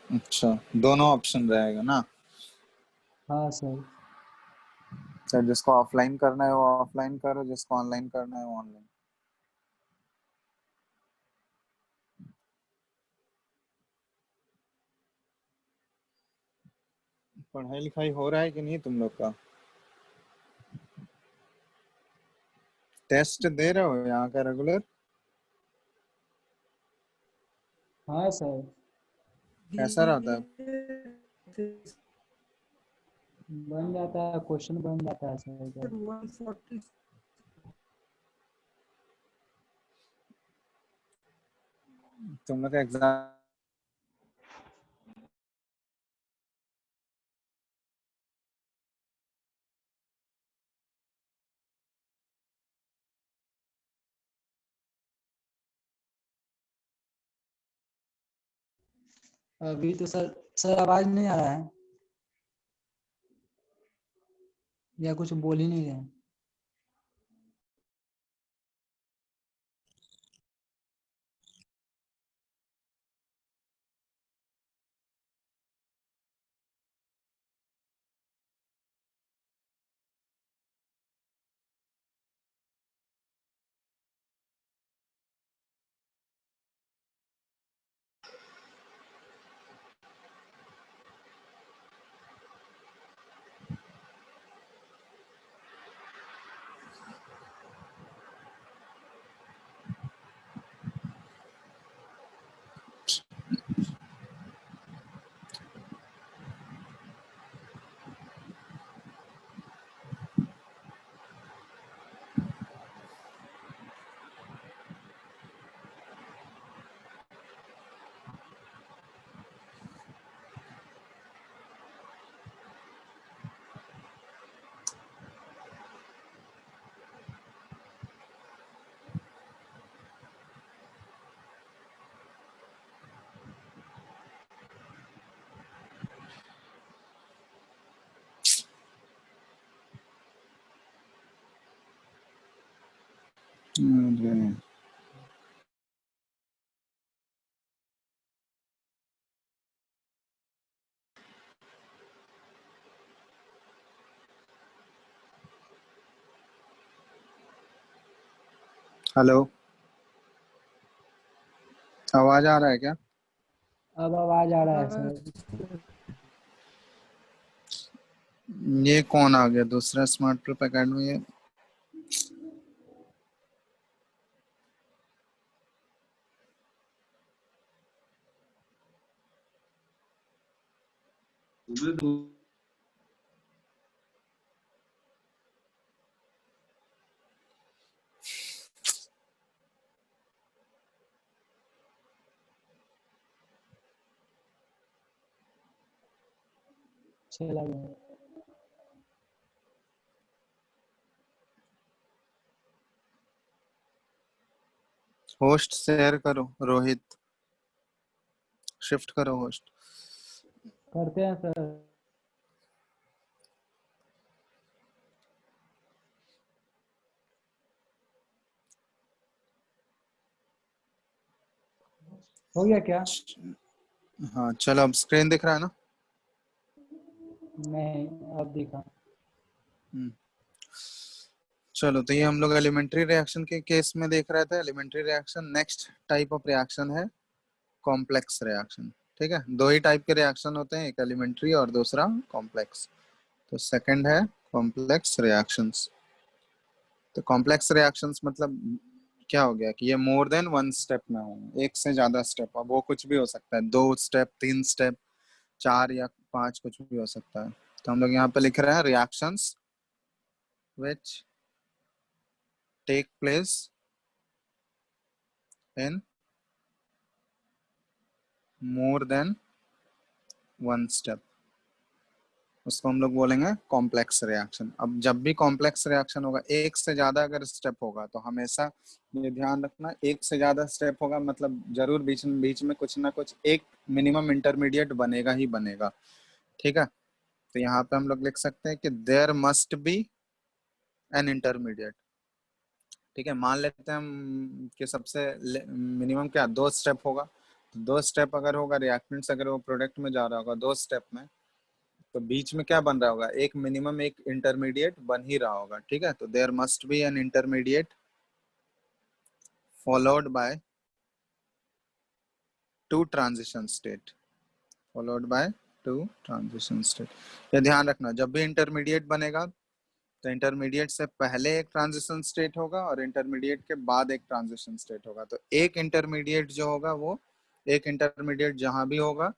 अच्छा, दोनों ऑप्शन रहेगा ना? हाँ सर। सर, जिसको ऑफलाइन करना है वो ऑफलाइन करो, जिसको ऑनलाइन करना है वो ऑनलाइन। पढ़ाई लिखाई हो रहा है कि नहीं तुम लोग का? टेस्ट दे रहे हो यहाँ का रेगुलर? हाँ सर। कैसा रहता है? बन जाता है, क्वेश्चन बन जाता है सर। तुम लोग का एग्जाम? अभी तो सर आवाज नहीं आ रहा है, या कुछ बोल ही नहीं रहे हैं। अरे, हेलो, आवाज आ रहा है क्या? अब आवाज आ रहा है सर। ये कौन आ गया दूसरा स्मार्ट प्रो एकेडमी? ये चला गया। होस्ट शेयर करो रोहित, शिफ्ट करो होस्ट। करते हैं सर। हो गया क्या? हाँ चलो, अब स्क्रीन दिख रहा है ना? नहीं, अब दिखा। हम्म, चलो, तो ये हम लोग एलिमेंट्री रिएक्शन के केस में देख रहे थे। Elementary reaction, next type of reaction है कॉम्प्लेक्स रिएक्शन। ठीक है, दो ही टाइप के रिएक्शन होते हैं, एक एलिमेंट्री और दूसरा कॉम्प्लेक्स। तो सेकंड है कॉम्प्लेक्स रिएक्शंस। तो कॉम्प्लेक्स रिएक्शंस मतलब क्या हो गया कि ये मोर देन वन स्टेप में हो, एक से ज्यादा स्टेप। अब वो कुछ भी हो सकता है, 2 स्टेप, 3 स्टेप, 4 या 5, कुछ भी हो सकता है। तो हम लोग यहाँ पे लिख रहे हैं reactions which take place in more than one step, उसको हम लोग बोलेंगे कॉम्प्लेक्स रिएक्शन। अब जब भी कॉम्प्लेक्स रिएक्शन होगा, एक से ज्यादा अगर स्टेप होगा, तो हमेशा ये ध्यान रखना, एक से ज्यादा स्टेप होगा मतलब जरूर बीच में कुछ ना कुछ एक मिनिमम इंटरमीडिएट बनेगा ही बनेगा। ठीक है, तो यहाँ पे हम लोग लिख सकते हैं कि there must be an intermediate. ठीक है, मान लेते हैं हम कि सबसे मिनिमम क्या 2 स्टेप होगा। तो 2 स्टेप अगर होगा, रिएक्टेंट्स अगर वो प्रोडक्ट में जा रहा होगा 2 स्टेप में, तो बीच में क्या बन रहा होगा, एक मिनिमम एक इंटरमीडिएट बन ही रहा होगा। ठीक है, तो there must be an intermediate followed by 2 transition state, followed by 2 transition state. ये ध्यान रखना, जब भी इंटरमीडिएट बनेगा तो इंटरमीडिएट से पहले एक ट्रांजिशन स्टेट होगा और इंटरमीडिएट के बाद एक ट्रांजिशन स्टेट होगा। तो एक इंटरमीडिएट जो होगा, वो एक इंटरमीडिएट जहां भी होगा,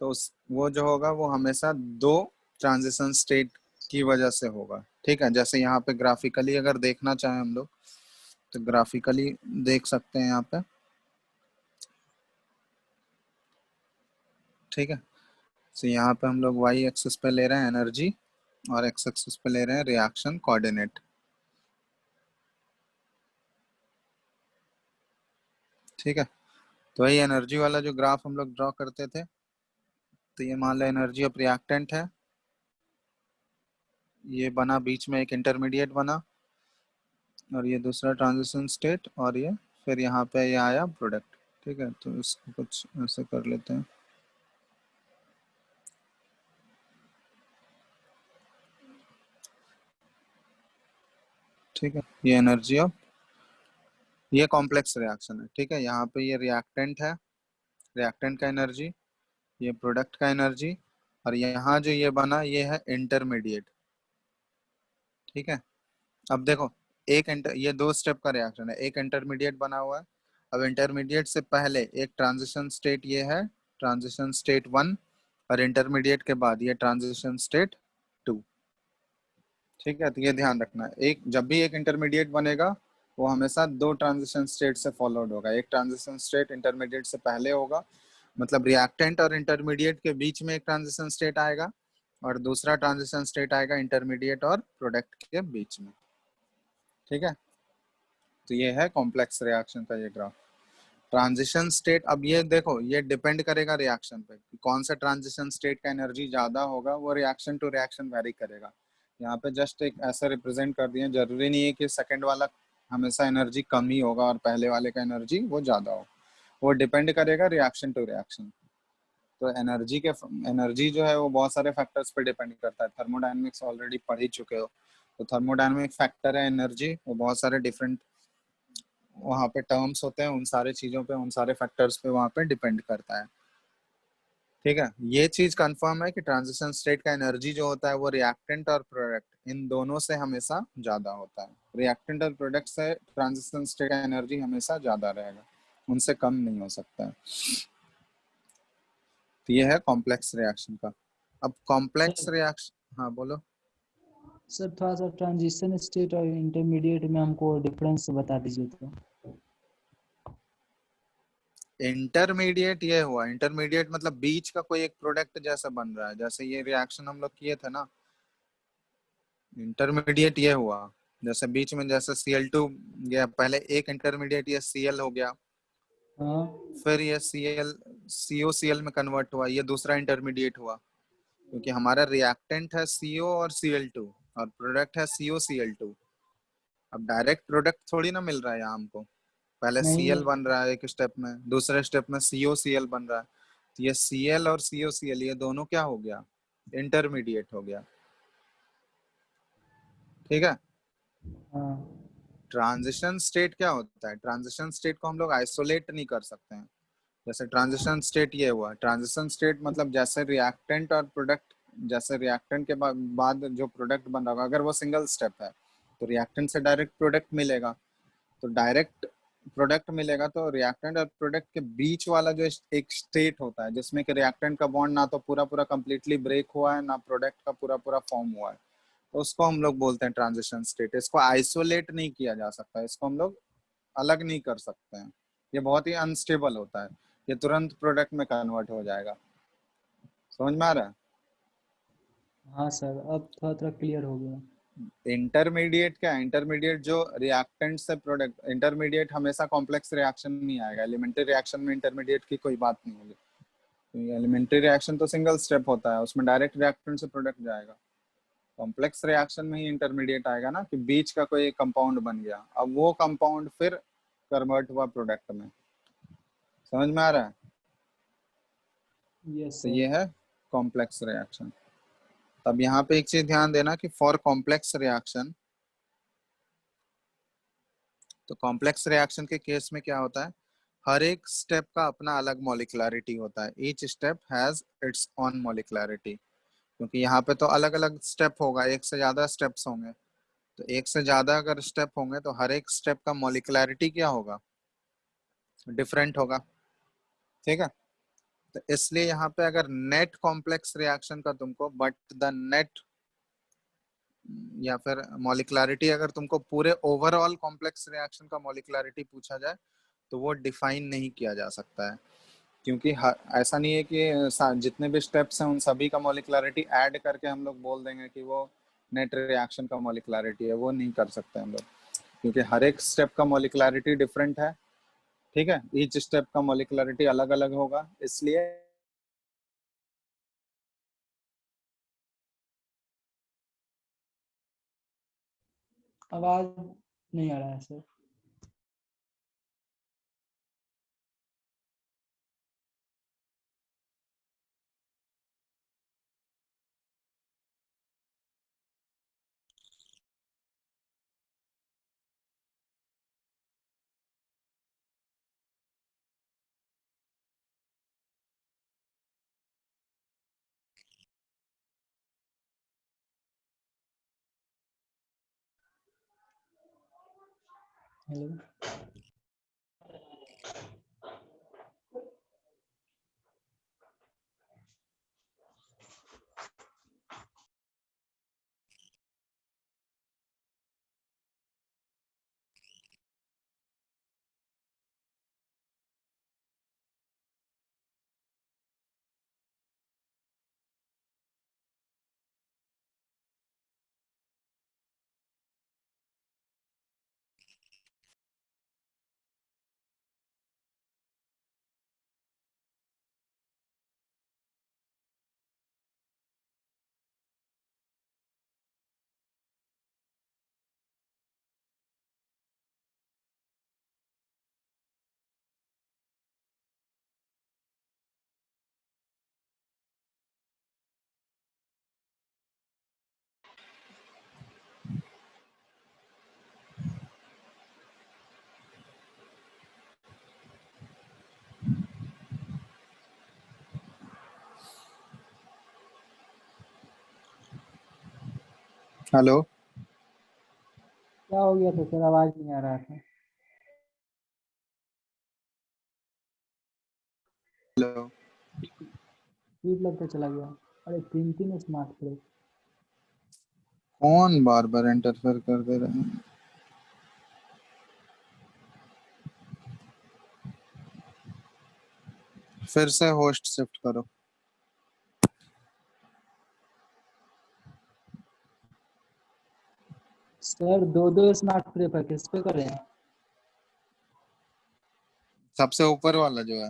तो वो जो होगा वो हमेशा 2 ट्रांजिशन स्टेट की वजह से होगा। ठीक है, जैसे यहाँ पे ग्राफिकली अगर देखना चाहें हम लोग, तो ग्राफिकली देख सकते हैं यहाँ पे। ठीक है, तो यहाँ पे हम लोग वाई एक्सिस पे ले रहे हैं एनर्जी और एक्स एक्सिस पे ले रहे हैं रिएक्शन कोऑर्डिनेट। ठीक है, तो वही एनर्जी वाला जो ग्राफ हम लोग ड्रॉ करते थे, तो ये मान लो एनर्जी ऑफ रिएक्टेंट है, ये बना बीच में एक इंटरमीडिएट बना, और ये दूसरा ट्रांजिशन स्टेट, और ये फिर यहाँ पे ये आया प्रोडक्ट। ठीक है, तो इसको कुछ ऐसे कर लेते हैं। ठीक है, ये एनर्जी ऑफ, ये कॉम्प्लेक्स रिएक्शन है। ठीक है, यहाँ पे ये रिएक्टेंट है, रिएक्टेंट का एनर्जी, ये प्रोडक्ट का एनर्जी, और यहाँ जो ये बना ये है इंटरमीडिएट। ठीक है, अब देखो, ये 2 स्टेप का रिएक्शन है, एक इंटरमीडिएट बना हुआ है। अब इंटरमीडिएट से पहले एक ट्रांजिशन स्टेट ये है, ट्रांजिशन स्टेट 1, और इंटरमीडिएट के बाद ये ट्रांजिशन स्टेट 2। ठीक है, तो ये ध्यान रखना, एक जब भी एक इंटरमीडिएट बनेगा, वो हमेशा 2 ट्रांजिशन स्टेट से फॉलोड होगा। एक ट्रांजिशन स्टेट इंटरमीडिएट से पहले होगा, मतलब रिएक्टेंट और इंटरमीडिएट के बीच में एक ट्रांजिशन स्टेट आएगा, और दूसरा ट्रांजिशन स्टेट आएगा इंटरमीडिएट और प्रोडक्ट के बीच में। ठीक है, तो ये है कॉम्प्लेक्स रिएक्शन का ये ग्राफ। ट्रांजिशन स्टेट, अब ये देखो, ये डिपेंड करेगा रिएक्शन पे कि कौन सा ट्रांजिशन स्टेट का एनर्जी ज्यादा होगा, वो रिएक्शन टू रिएक्शन वेरी करेगा। यहाँ पे जस्ट एक ऐसा रिप्रेजेंट कर दिया, जरूरी नहीं है कि सेकंड वाला हमेशा एनर्जी कम ही होगा और पहले वाले का एनर्जी वो ज्यादा हो, वो डिपेंड करेगा रिएक्शन टू रिएक्शन। तो एनर्जी जो है वो बहुत सारे फैक्टर्स पे डिपेंड करता है। थर्मोडायनेमिक्स ऑलरेडी पढ़ ही चुके हो, तो थर्मोडायनेमिक फैक्टर है एनर्जी, वो बहुत सारे डिफरेंट वहाँ पे टर्म्स होते हैं, उन सारे चीजों पे, उन सारे फैक्टर्स पे वहाँ पे डिपेंड करता है। ठीक है, ये चीज कंफर्म है कि ट्रांजिशन स्टेट का एनर्जी जो होता है वो रिएक्टेंट और प्रोडक्ट इन दोनों से हमेशा ज्यादा होता है। रिएक्टेंट और प्रोडक्ट से ट्रांजिशन स्टेट का एनर्जी हमेशा ज्यादा रहेगा, उनसे कम नहीं हो सकता है। तो ये है कॉम्प्लेक्स रिएक्शन का। अब कॉम्प्लेक्स सर रिएक्शन, हाँ बोलो। सर थोड़ा सा ट्रांजिशन स्टेट और इंटरमीडिएट में हमको डिफरेंस बता दीजिए तो। इंटरमीडिएट ये हुआ, इंटरमीडिएट मतलब बीच का कोई एक प्रोडक्ट जैसा बन रहा है, जैसे ये रिएक्शन हम लोग किए थे ना, इंटरमीडिएट ये हुआ, जैसे बीच में जैसे Cl2 गया, पहले एक इंटरमीडिएट ये Cl हो गया, हाँ फिर ये Cl COCl में कन्वर्ट हुआ, ये दूसरा इंटरमीडिएट हुआ, क्योंकि हमारा रिएक्टेंट है CO और Cl2 और प्रोडक्ट है COCl2। अब डायरेक्ट प्रोडक्ट थोड़ी ना मिल रहा है यहाँ हमको, पहले नहीं Cl बन रहा है एक स्टेप में, दूसरे स्टेप में COCl बन रहा है। तो ये Cl और COCl ये दोनों क्या हो गया, इंटरमीडिएट हो गया। ठीक है। हाँ ट्रांजिशन स्टेट क्या होता है, ट्रांजिशन स्टेट को हम लोग आइसोलेट नहीं कर सकते हैं। जैसे ट्रांजिशन स्टेट ये हुआ, ट्रांजिशन स्टेट मतलब जैसे रिएक्टेंट और प्रोडक्ट, जैसे रिएक्टेंट के बाद जो प्रोडक्ट बन रहा होगा, अगर वो सिंगल स्टेप है तो रिएक्टेंट से डायरेक्ट प्रोडक्ट मिलेगा। तो डायरेक्ट प्रोडक्ट मिलेगा तो रिएक्टेंट और प्रोडक्ट के बीच वाला जो एक स्टेट होता है जिसमें कि रिएक्टेंट का बॉन्ड ना तो पूरा पूरा कंप्लीटली ब्रेक हुआ है, ना प्रोडक्ट का पूरा पूरा फॉर्म हुआ है, तो उसको हम लोग बोलते हैं ट्रांजिशन स्टेट। इसको आइसोलेट नहीं किया जा सकता, इसको हम लोग अलग नहीं कर सकते हैं। ये बहुत ही अनस्टेबल होता है, ये तुरंत प्रोडक्ट में कन्वर्ट हो जाएगा। समझ में आ रहा है? हाँ सर, अब थोड़ा थोड़ा क्लियर हो गया। इंटरमीडिएट क्या है, इंटरमीडिएट जो रिएक्टेंट से प्रोडक्ट, इंटरमीडिएट हमेशा कॉम्प्लेक्स रिएक्शन में ही आएगा, एलिमेंट्री रिएक्शन में इंटरमीडिएट की कोई बात नहीं होगी। एलिमेंट्री रिएक्शन तो सिंगल स्टेप होता है, उसमें डायरेक्ट रिएक्टेंट से प्रोडक्ट जाएगा। कॉम्प्लेक्स रिएक्शन में ही इंटरमीडिएट आएगा ना, कि बीच का कोई कंपाउंड बन गया, अब वो कंपाउंड फिर कन्वर्ट हुआ प्रोडक्ट में। समझ में आ रहा है? यस तो सर। ये है कॉम्प्लेक्स रिएक्शन। तब यहाँ पे एक चीज ध्यान देना कि फॉर कॉम्प्लेक्स रिएक्शन, तो कॉम्प्लेक्स रिएक्शन के केस में क्या होता है, हर एक स्टेप का अपना अलग मॉलिक्युलरिटी होता है। Each step has its own molecularity, क्योंकि यहाँ पे तो अलग अलग स्टेप होगा, एक से ज्यादा स्टेप्स होंगे। तो एक से ज्यादा अगर स्टेप होंगे तो हर एक स्टेप का मॉलिक्युलरिटी क्या होगा, डिफरेंट होगा। ठीक है। तो इसलिए यहाँ पे अगर नेट कॉम्प्लेक्स रिएक्शन का तुमको, बट द नेट, या फिर मॉलिक्युलरिटी अगर तुमको पूरे ओवरऑल कॉम्प्लेक्स रिएक्शन का मॉलिक्युलरिटी पूछा जाए तो वो डिफाइन नहीं किया जा सकता है, क्योंकि ऐसा नहीं है कि जितने भी स्टेप्स हैं उन सभी का मॉलिक्युलरिटी ऐड करके हम लोग बोल देंगे कि वो नेट रिएक्शन का मॉलिक्युलरिटी है। वो नहीं कर सकते हम लोग, क्योंकि हर एक स्टेप का मॉलिक्युलरिटी डिफरेंट है। ठीक है, ईच स्टेप का मॉलिक्युलरिटी अलग अलग होगा, इसलिए आवाज नहीं आ रहा है सर। हेलो। हेलो। क्या हो गया था सर, आवाज नहीं आ रहा था। हेलो। स्पीड लगता चला गया। अरे तीन तीन स्मार्ट प्लेट। कौन बार बार इंटरफेयर कर दे रहे हैं? फिर से होस्ट शिफ्ट करो। सर दो दो स्मार्ट प्लेट है, किस पे करें? सबसे ऊपर वाला जो है।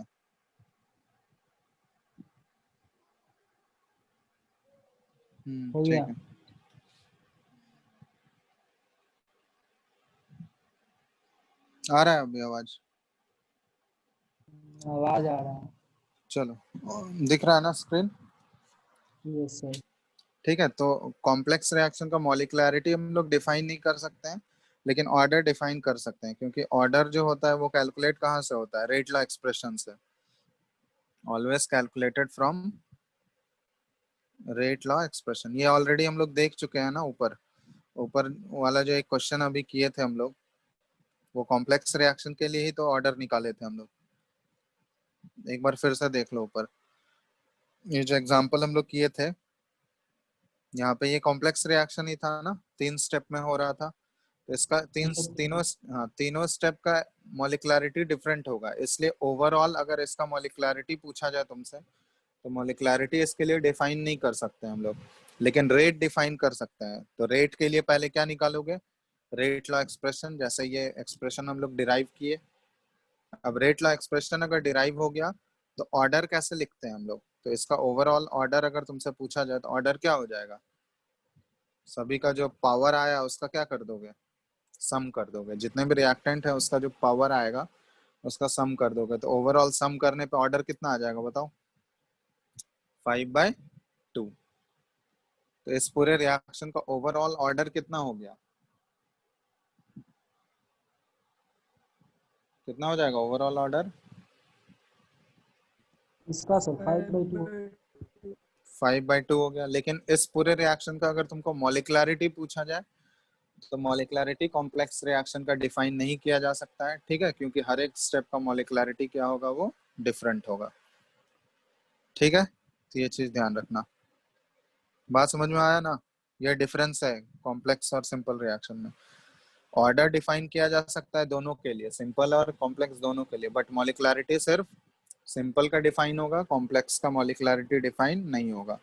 हो गया। ठीक है। आ रहा है अभी आवाज? आवाज आ रहा है। चलो, दिख रहा है ना स्क्रीन? Yes sir. ठीक है, तो कॉम्प्लेक्स रिएक्शन का मॉलिक्युलैरिटी हम लोग डिफाइन नहीं कर सकते हैं, लेकिन ऑर्डर डिफाइन कर सकते हैं, क्योंकि ऑर्डर जो होता है वो कैलकुलेट कहाँ से होता है? रेट लॉ एक्सप्रेशन से। Always calculated from rate law expression. ये ऑलरेडी हम लोग देख चुके हैं ना, ऊपर ऊपर वाला जो एक क्वेश्चन अभी किए थे हम लोग, वो कॉम्प्लेक्स रिएक्शन के लिए ही तो ऑर्डर निकाले थे हम लोग। एक बार फिर से देख लो ऊपर, ये जो एग्जांपल हम लोग किए थे, यहाँ पे ये कॉम्प्लेक्स रिएक्शन ही था ना, 3 स्टेप में हो रहा था। तो इसका तीनों, हाँ, तीनों स्टेप का मॉलिक्युलैरिटी डिफरेंट होगा, इसलिए ओवरऑल अगर इसका मॉलिक्युलैरिटी पूछा जाए तुमसे, तो मॉलिक्युलैरिटी इसके लिए डिफाइन नहीं कर सकते हम लोग, लेकिन रेट डिफाइन कर सकते हैं। तो रेट के लिए पहले क्या निकालोगे? Rate law expression. जैसे ये एक्सप्रेशन हम लोग डिराइव किए, अब रेट लॉ एक्सप्रेशन अगर डिराइव हो गया, तो ऑर्डर कैसे लिखते हैं हम लोग? तो इसका ओवरऑल ऑर्डर अगर तुमसे पूछा जाए, तो ऑर्डर क्या हो जाएगा? सभी का जो पावर आया उसका क्या कर दोगे? सम कर दोगे। जितने भी रिएक्टेंट है उसका जो पावर आएगा उसका सम कर दोगे। तो ओवरऑल सम करने पे ऑर्डर कितना आ जाएगा बताओ? 5/2। तो इस पूरे रिएक्शन का ओवरऑल ऑर्डर कितना हो गया? कितना हो जाएगा ओवरऑल ऑर्डर? इसका सर 5/2। 5/2 हो गया। लेकिन इस पूरे रिएक्शन का अगर तुमको मॉलिक्युलैरिटी पूछा जाए, तो मॉलिक्युलैरिटी कॉम्प्लेक्स रिएक्शन का डिफाइन नहीं किया जा सकता है, ठीक है, क्योंकि हर एक स्टेप का मॉलिक्युलैरिटी क्या होगा? वो डिफरेंट होगा। ठीक है, तो ये चीज ध्यान रखना। बात समझ में आया ना? ये डिफरेंस है कॉम्प्लेक्स और सिंपल रिएक्शन में। ऑर्डर डिफाइन किया जा सकता है दोनों के लिए, सिंपल और कॉम्प्लेक्स दोनों के लिए, बट मॉलिक्युलैरिटी सिर्फ सिंपल का डिफाइन होगा, कॉम्प्लेक्स का मॉलिक्युलैरिटी डिफाइन नहीं होगा।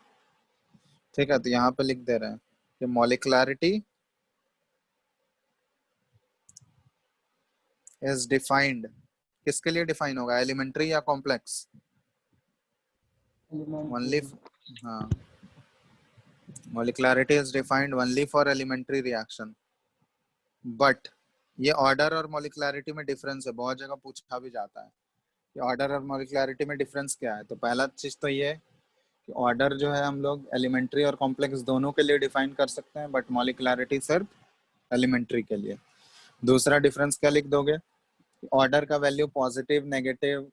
ठीक है, तो यहाँ पे लिख दे रहे हैं कि मॉलिक्युलैरिटी इज डिफाइंड। किसके लिए डिफाइन होगा? एलिमेंट्री या कॉम्प्लेक्स? Only, elementary. हाँ, molecularity is defined only for elementary reaction. But ये ऑर्डर और मॉलिक्युलैरिटी में डिफरेंस है, बहुत जगह पूछा भी जाता है कि ऑर्डर और मॉलिक्युलैरिटी में डिफरेंस क्या है। तो पहला चीज तो ये है कि ऑर्डर जो है हम लोग एलिमेंट्री और कॉम्प्लेक्स दोनों के लिए डिफाइन कर सकते हैं, बट मॉलिक्युलैरिटी सिर्फ एलिमेंट्री के लिए। दूसरा डिफरेंस क्या लिख दोगे? ऑर्डर का value positive, negative,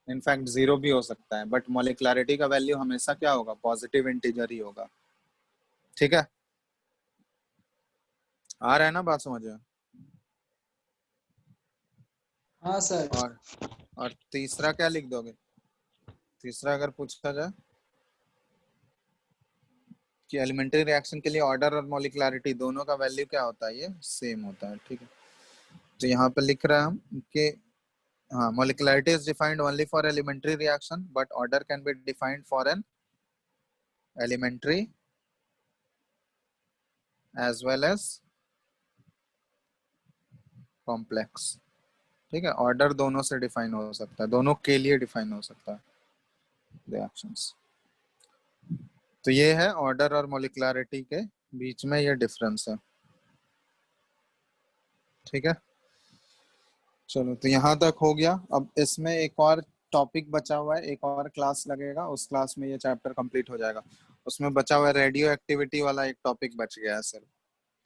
in fact zero भी हो सकता है, बट मॉलिक्युलैरिटी का वैल्यू हमेशा क्या होगा? पॉजिटिव इंटीजर ही होगा। ठीक है, आ रहा है ना बात समझ में? हाँ सर। और तीसरा क्या लिख दोगे? तीसरा अगर पूछा जाए कि एलिमेंट्री रिएक्शन के लिए ऑर्डर और मॉलिक्युलैरिटी दोनों का वैल्यू क्या होता है? ये सेम होता है। ठीक है, तो यहाँ पे लिख रहा है हम कि हाँ, molecularity is defined only for elementary reaction, but order can be defined for an elementary as well as complex। ठीक है, ऑर्डर दोनों से डिफाइन हो सकता है, दोनों के लिए डिफाइन हो सकता है रिएक्शंस। तो ये है ऑर्डर और मोलिकुलरिटी के बीच में ये डिफरेंस है। ठीक है, चलो, तो यहाँ तक हो गया। अब इसमें एक और टॉपिक बचा हुआ है, एक और क्लास लगेगा, उस क्लास में ये चैप्टर कंप्लीट हो जाएगा। उसमें बचा हुआ है रेडियो एक्टिविटी वाला एक टॉपिक बच गया है सिर्फ।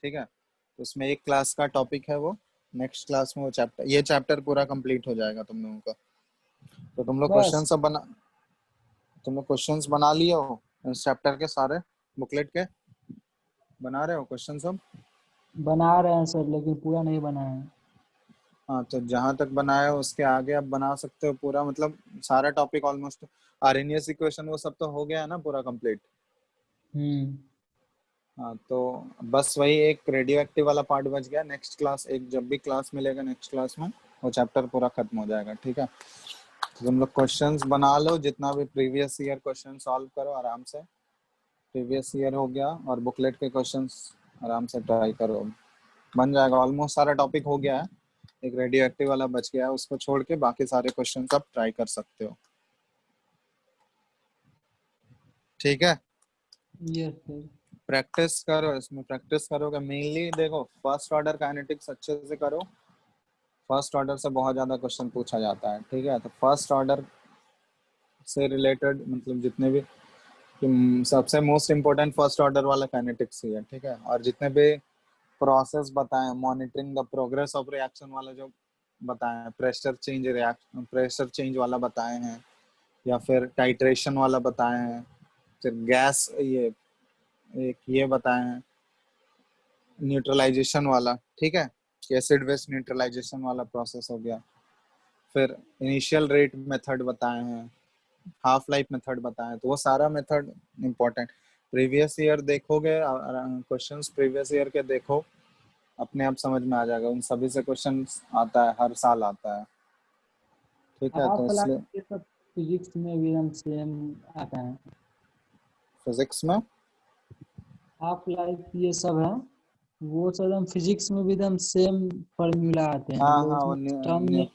ठीक है, तो उसमें एक क्लास का टॉपिक है वो, नेक्स्ट क्लास में वो चैप्टर, ये चैप्टर पूरा कंप्लीट हो जाएगा तुम लोगों का। तो बस तुम लोग क्वेश्चंस बना लिए हो इस चैप्टर के सारे, बुकलेट के बना रहे हो क्वेश्चन सब? बना रहे हैं सर, लेकिन पूरा नहीं बनाए हैं। हाँ, तो जहां तक बनाया हो उसके आगे आप बना सकते हो पूरा, मतलब सारा टॉपिक ऑलमोस्ट। आरएनएस इक्वेशन वो सब तो हो गया है ना पूरा कंप्लीट। हम्म। हाँ, तो बस वही एक रेडियो एक्टिव वाला पार्ट बच गया। नेक्स्ट क्लास, एक जब भी क्लास मिलेगा नेक्स्ट क्लास में, वो चैप्टर पूरा खत्म हो जाएगा। ठीक है, तो तुम लोग क्वेश्चंस बना लो, जितना भी प्रीवियस ईयर क्वेश्चन सॉल्व करो आराम से। प्रीवियस ईयर हो गया, और बुकलेट के क्वेश्चंस आराम से ट्राई करो, बन जाएगा। ऑलमोस्ट सारा टॉपिक हो गया है, एक रेडियो एक्टिव वाला बच गया है, उसको छोड़ के बाकी सारे क्वेश्चन आप ट्राई कर सकते हो। ठीक है, यस सर। प्रैक्टिस करो, इसमें प्रैक्टिस करोगे मेनली। देखो, फर्स्ट ऑर्डर काइनेटिक्स अच्छे से करो, फर्स्ट ऑर्डर से बहुत ज्यादा क्वेश्चन पूछा जाता है, ठीक है। तो फर्स्ट ऑर्डर से रिलेटेड मतलब जितने भी सबसे मोस्ट इम्पोर्टेंट फर्स्ट ऑर्डर वाला काइनेटिक्स ही है, ठीक है। और जितने भी प्रोसेस बताए, monitoring the progress of reaction वाला जो बताए हैं, प्रेशर चेंज वाला बताए हैं, या फिर टाइट्रेशन वाला बताए हैं, फिर गैस ये एक ये बताए हैं न्यूट्रलाइजेशन वाला, ठीक है। एसिड बेस न्यूट्रलाइजेशन वाला प्रोसेस हो गया। फिर इनिशियल रेट मेथड बताए हैं, हाफ लाइफ मेथड बताए, तो वो सारा मेथड इम्पोर्टेंट। प्रीवियस ईयर देखोगे, क्वेश्चंस प्रीवियस ईयर के देखो, अपने आप समझ में आ जाएगा। उन सभी से क्वेश्चन आता है, हर साल आता है, ठीक है। तो हाफ इसलिए लाइफ ये सब फिजिक्स में भी हम सेम आता है। फिजिक्स में हाफ लाइफ ये सब है, वो सब हम फिजिक्स में भी एकदम सेम फॉर्मूला आते हैं, हाँ मतलब हाँ, वो उसमें टर्म नहीं।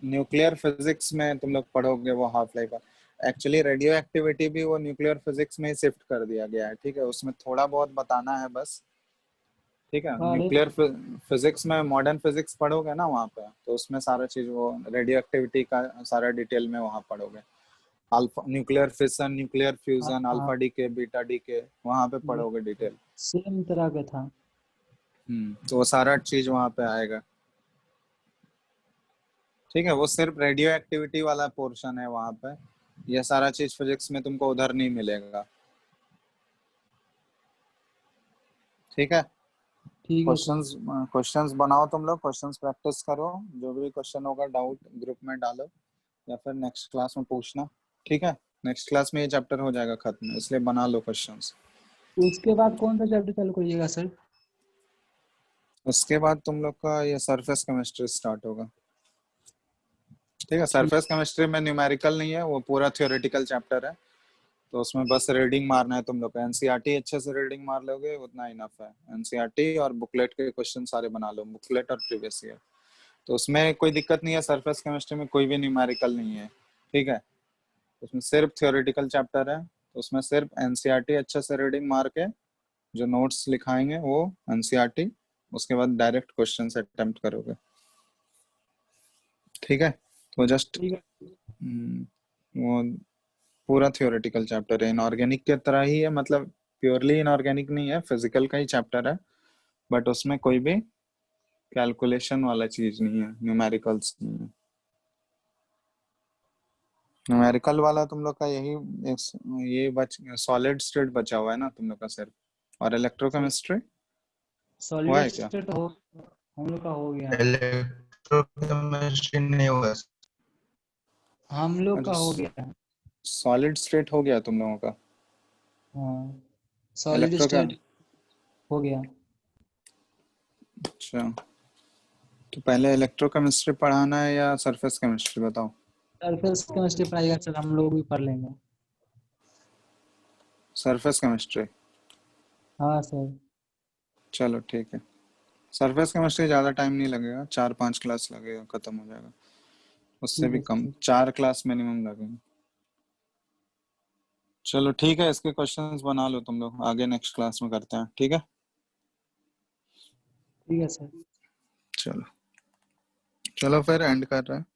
न्यूक्लियर फिजिक्स में तुम लोग पढ़ोगे वो half life. Actually radio activity भी वो न्यूक्लियर फिजिक्स में ही शिफ्ट कर दिया गया है, ठीक है। उसमें थोड़ा बहुत बताना है बस, ठीक है। अरे न्यूक्लियर फिजिक्स में मॉडर्न फिजिक्स पढ़ोगे ना वहाँ पे, तो उसमें सारा चीज वो रेडियो एक्टिविटी का सारा डिटेल में वहाँ पढ़ोगे। Alpha nuclear fission, nuclear fusion, हाँ, अल्फा डीके, बीटा डीके, वहाँ पे पढ़ोगे डिटेल। सेम तरह का था। तो वो सारा चीज वहाँ पे आएगा, ठीक है। वो सिर्फ रेडियो एक्टिविटी वाला पोर्शन है वहाँ पे, ये सारा चीज फिजिक्स में तुमको उधर नहीं मिलेगा, ठीक है। ठीक है सर। क्वेश्चंस क्वेश्चंस बनाओ तुम लोग, क्वेश्चंस प्रैक्टिस करो, जो भी क्वेश्चन होगा डाउट ग्रुप में डालो, या फिर नेक्स्ट क्लास में पूछना, ठीक है। नेक्स्ट क्लास में ये चैप्टर हो जाएगा खत्म, इसलिए बना लो क्वेश्चंस। उसके बाद कौन सा चैप्टर चालू करिएगा सर? उसके बाद तुम लोग का ये सरफेस केमिस्ट्री स्टार्ट होगा, ठीक है। ठीक। सरफेस केमिस्ट्री में न्यूमेरिकल नहीं है, वो पूरा थ्योरेटिकल चैप्टर है। तो उसमें बस रीडिंग मारना है तुम लोग को। एनसीईआरटी अच्छे से रीडिंग मार लोगे उतना इनफ है। एनसीईआरटी और बुकलेट के क्वेश्चन सारे बना लो, बुकलेट और प्रीवियस ईयर। तो उसमें कोई दिक्कत नहीं है, सरफेस केमिस्ट्री में कोई भी न्यूमेरिकल नहीं है, ठीक है। उसमें सिर्फ थ्योरेटिकल चैप्टर है, तो उसमें सिर्फ एनसीईआरटी अच्छे से रीडिंग मार के जो नोट्स लिखाएंगे वो एनसीईआरटी, उसके बाद डायरेक्ट क्वेश्चन अटेम्प्ट करोगे, ठीक है। तो जस्ट ठीक है। वो पूरा थ्योरेटिकल चैप्टर है, इनऑर्गेनिक के तरह ही है, मतलब प्योरली इनऑर्गेनिक नहीं है, फिजिकल का ही चैप्टर है, बट उसमें कोई भी कैलकुलेशन वाला चीज नहीं है, न्यूमेरिकल्स नहीं है। न्यूमेरिकल वाला तुम लोग का यही ये बच सॉलिड स्टेट बचा हुआ है ना तुम लोग का सिर्फ, और इलेक्ट्रोकेमिस्ट्री हुआ सॉलिड है क्या? स्टेट हो हम लोग का हो गया। इलेक्ट्रोकेमिस्ट्री नहीं हुआ है। हम लोग का अच्छा, हो गया। सॉलिड स्टेट हो गया तुम लोगों का। हाँ, सॉलिड इलेक्ट्रो का, स्टेट हो गया। अच्छा। तो पहले इलेक्ट्रोकेमिस्ट्री पढ़ाना है या सरफेस केमिस्ट्री बताओ? सरफेस केमिस्ट्री पढ़ाएगा सर, हम लोग भी पढ़ लेंगे। सरफेस केमिस्ट्री, हाँ सर। चलो ठीक है। सरफेस केमिस्ट्री ज़्यादा टाइम नहीं लगेगा, 4-5 क्लास लगेगा, खत्म हो जाएगा। उससे ठीक भी है कम, सर। 4 क्लास मिनिमम लगेंगे। चलो ठीक है, इसके क्वेश्चंस बना लो तुम लोग, आगे नेक्स्ट क्लास में करते हैं, ठीक है। ठीक है सर। चलो चलो फिर एंड कर रहे हैं।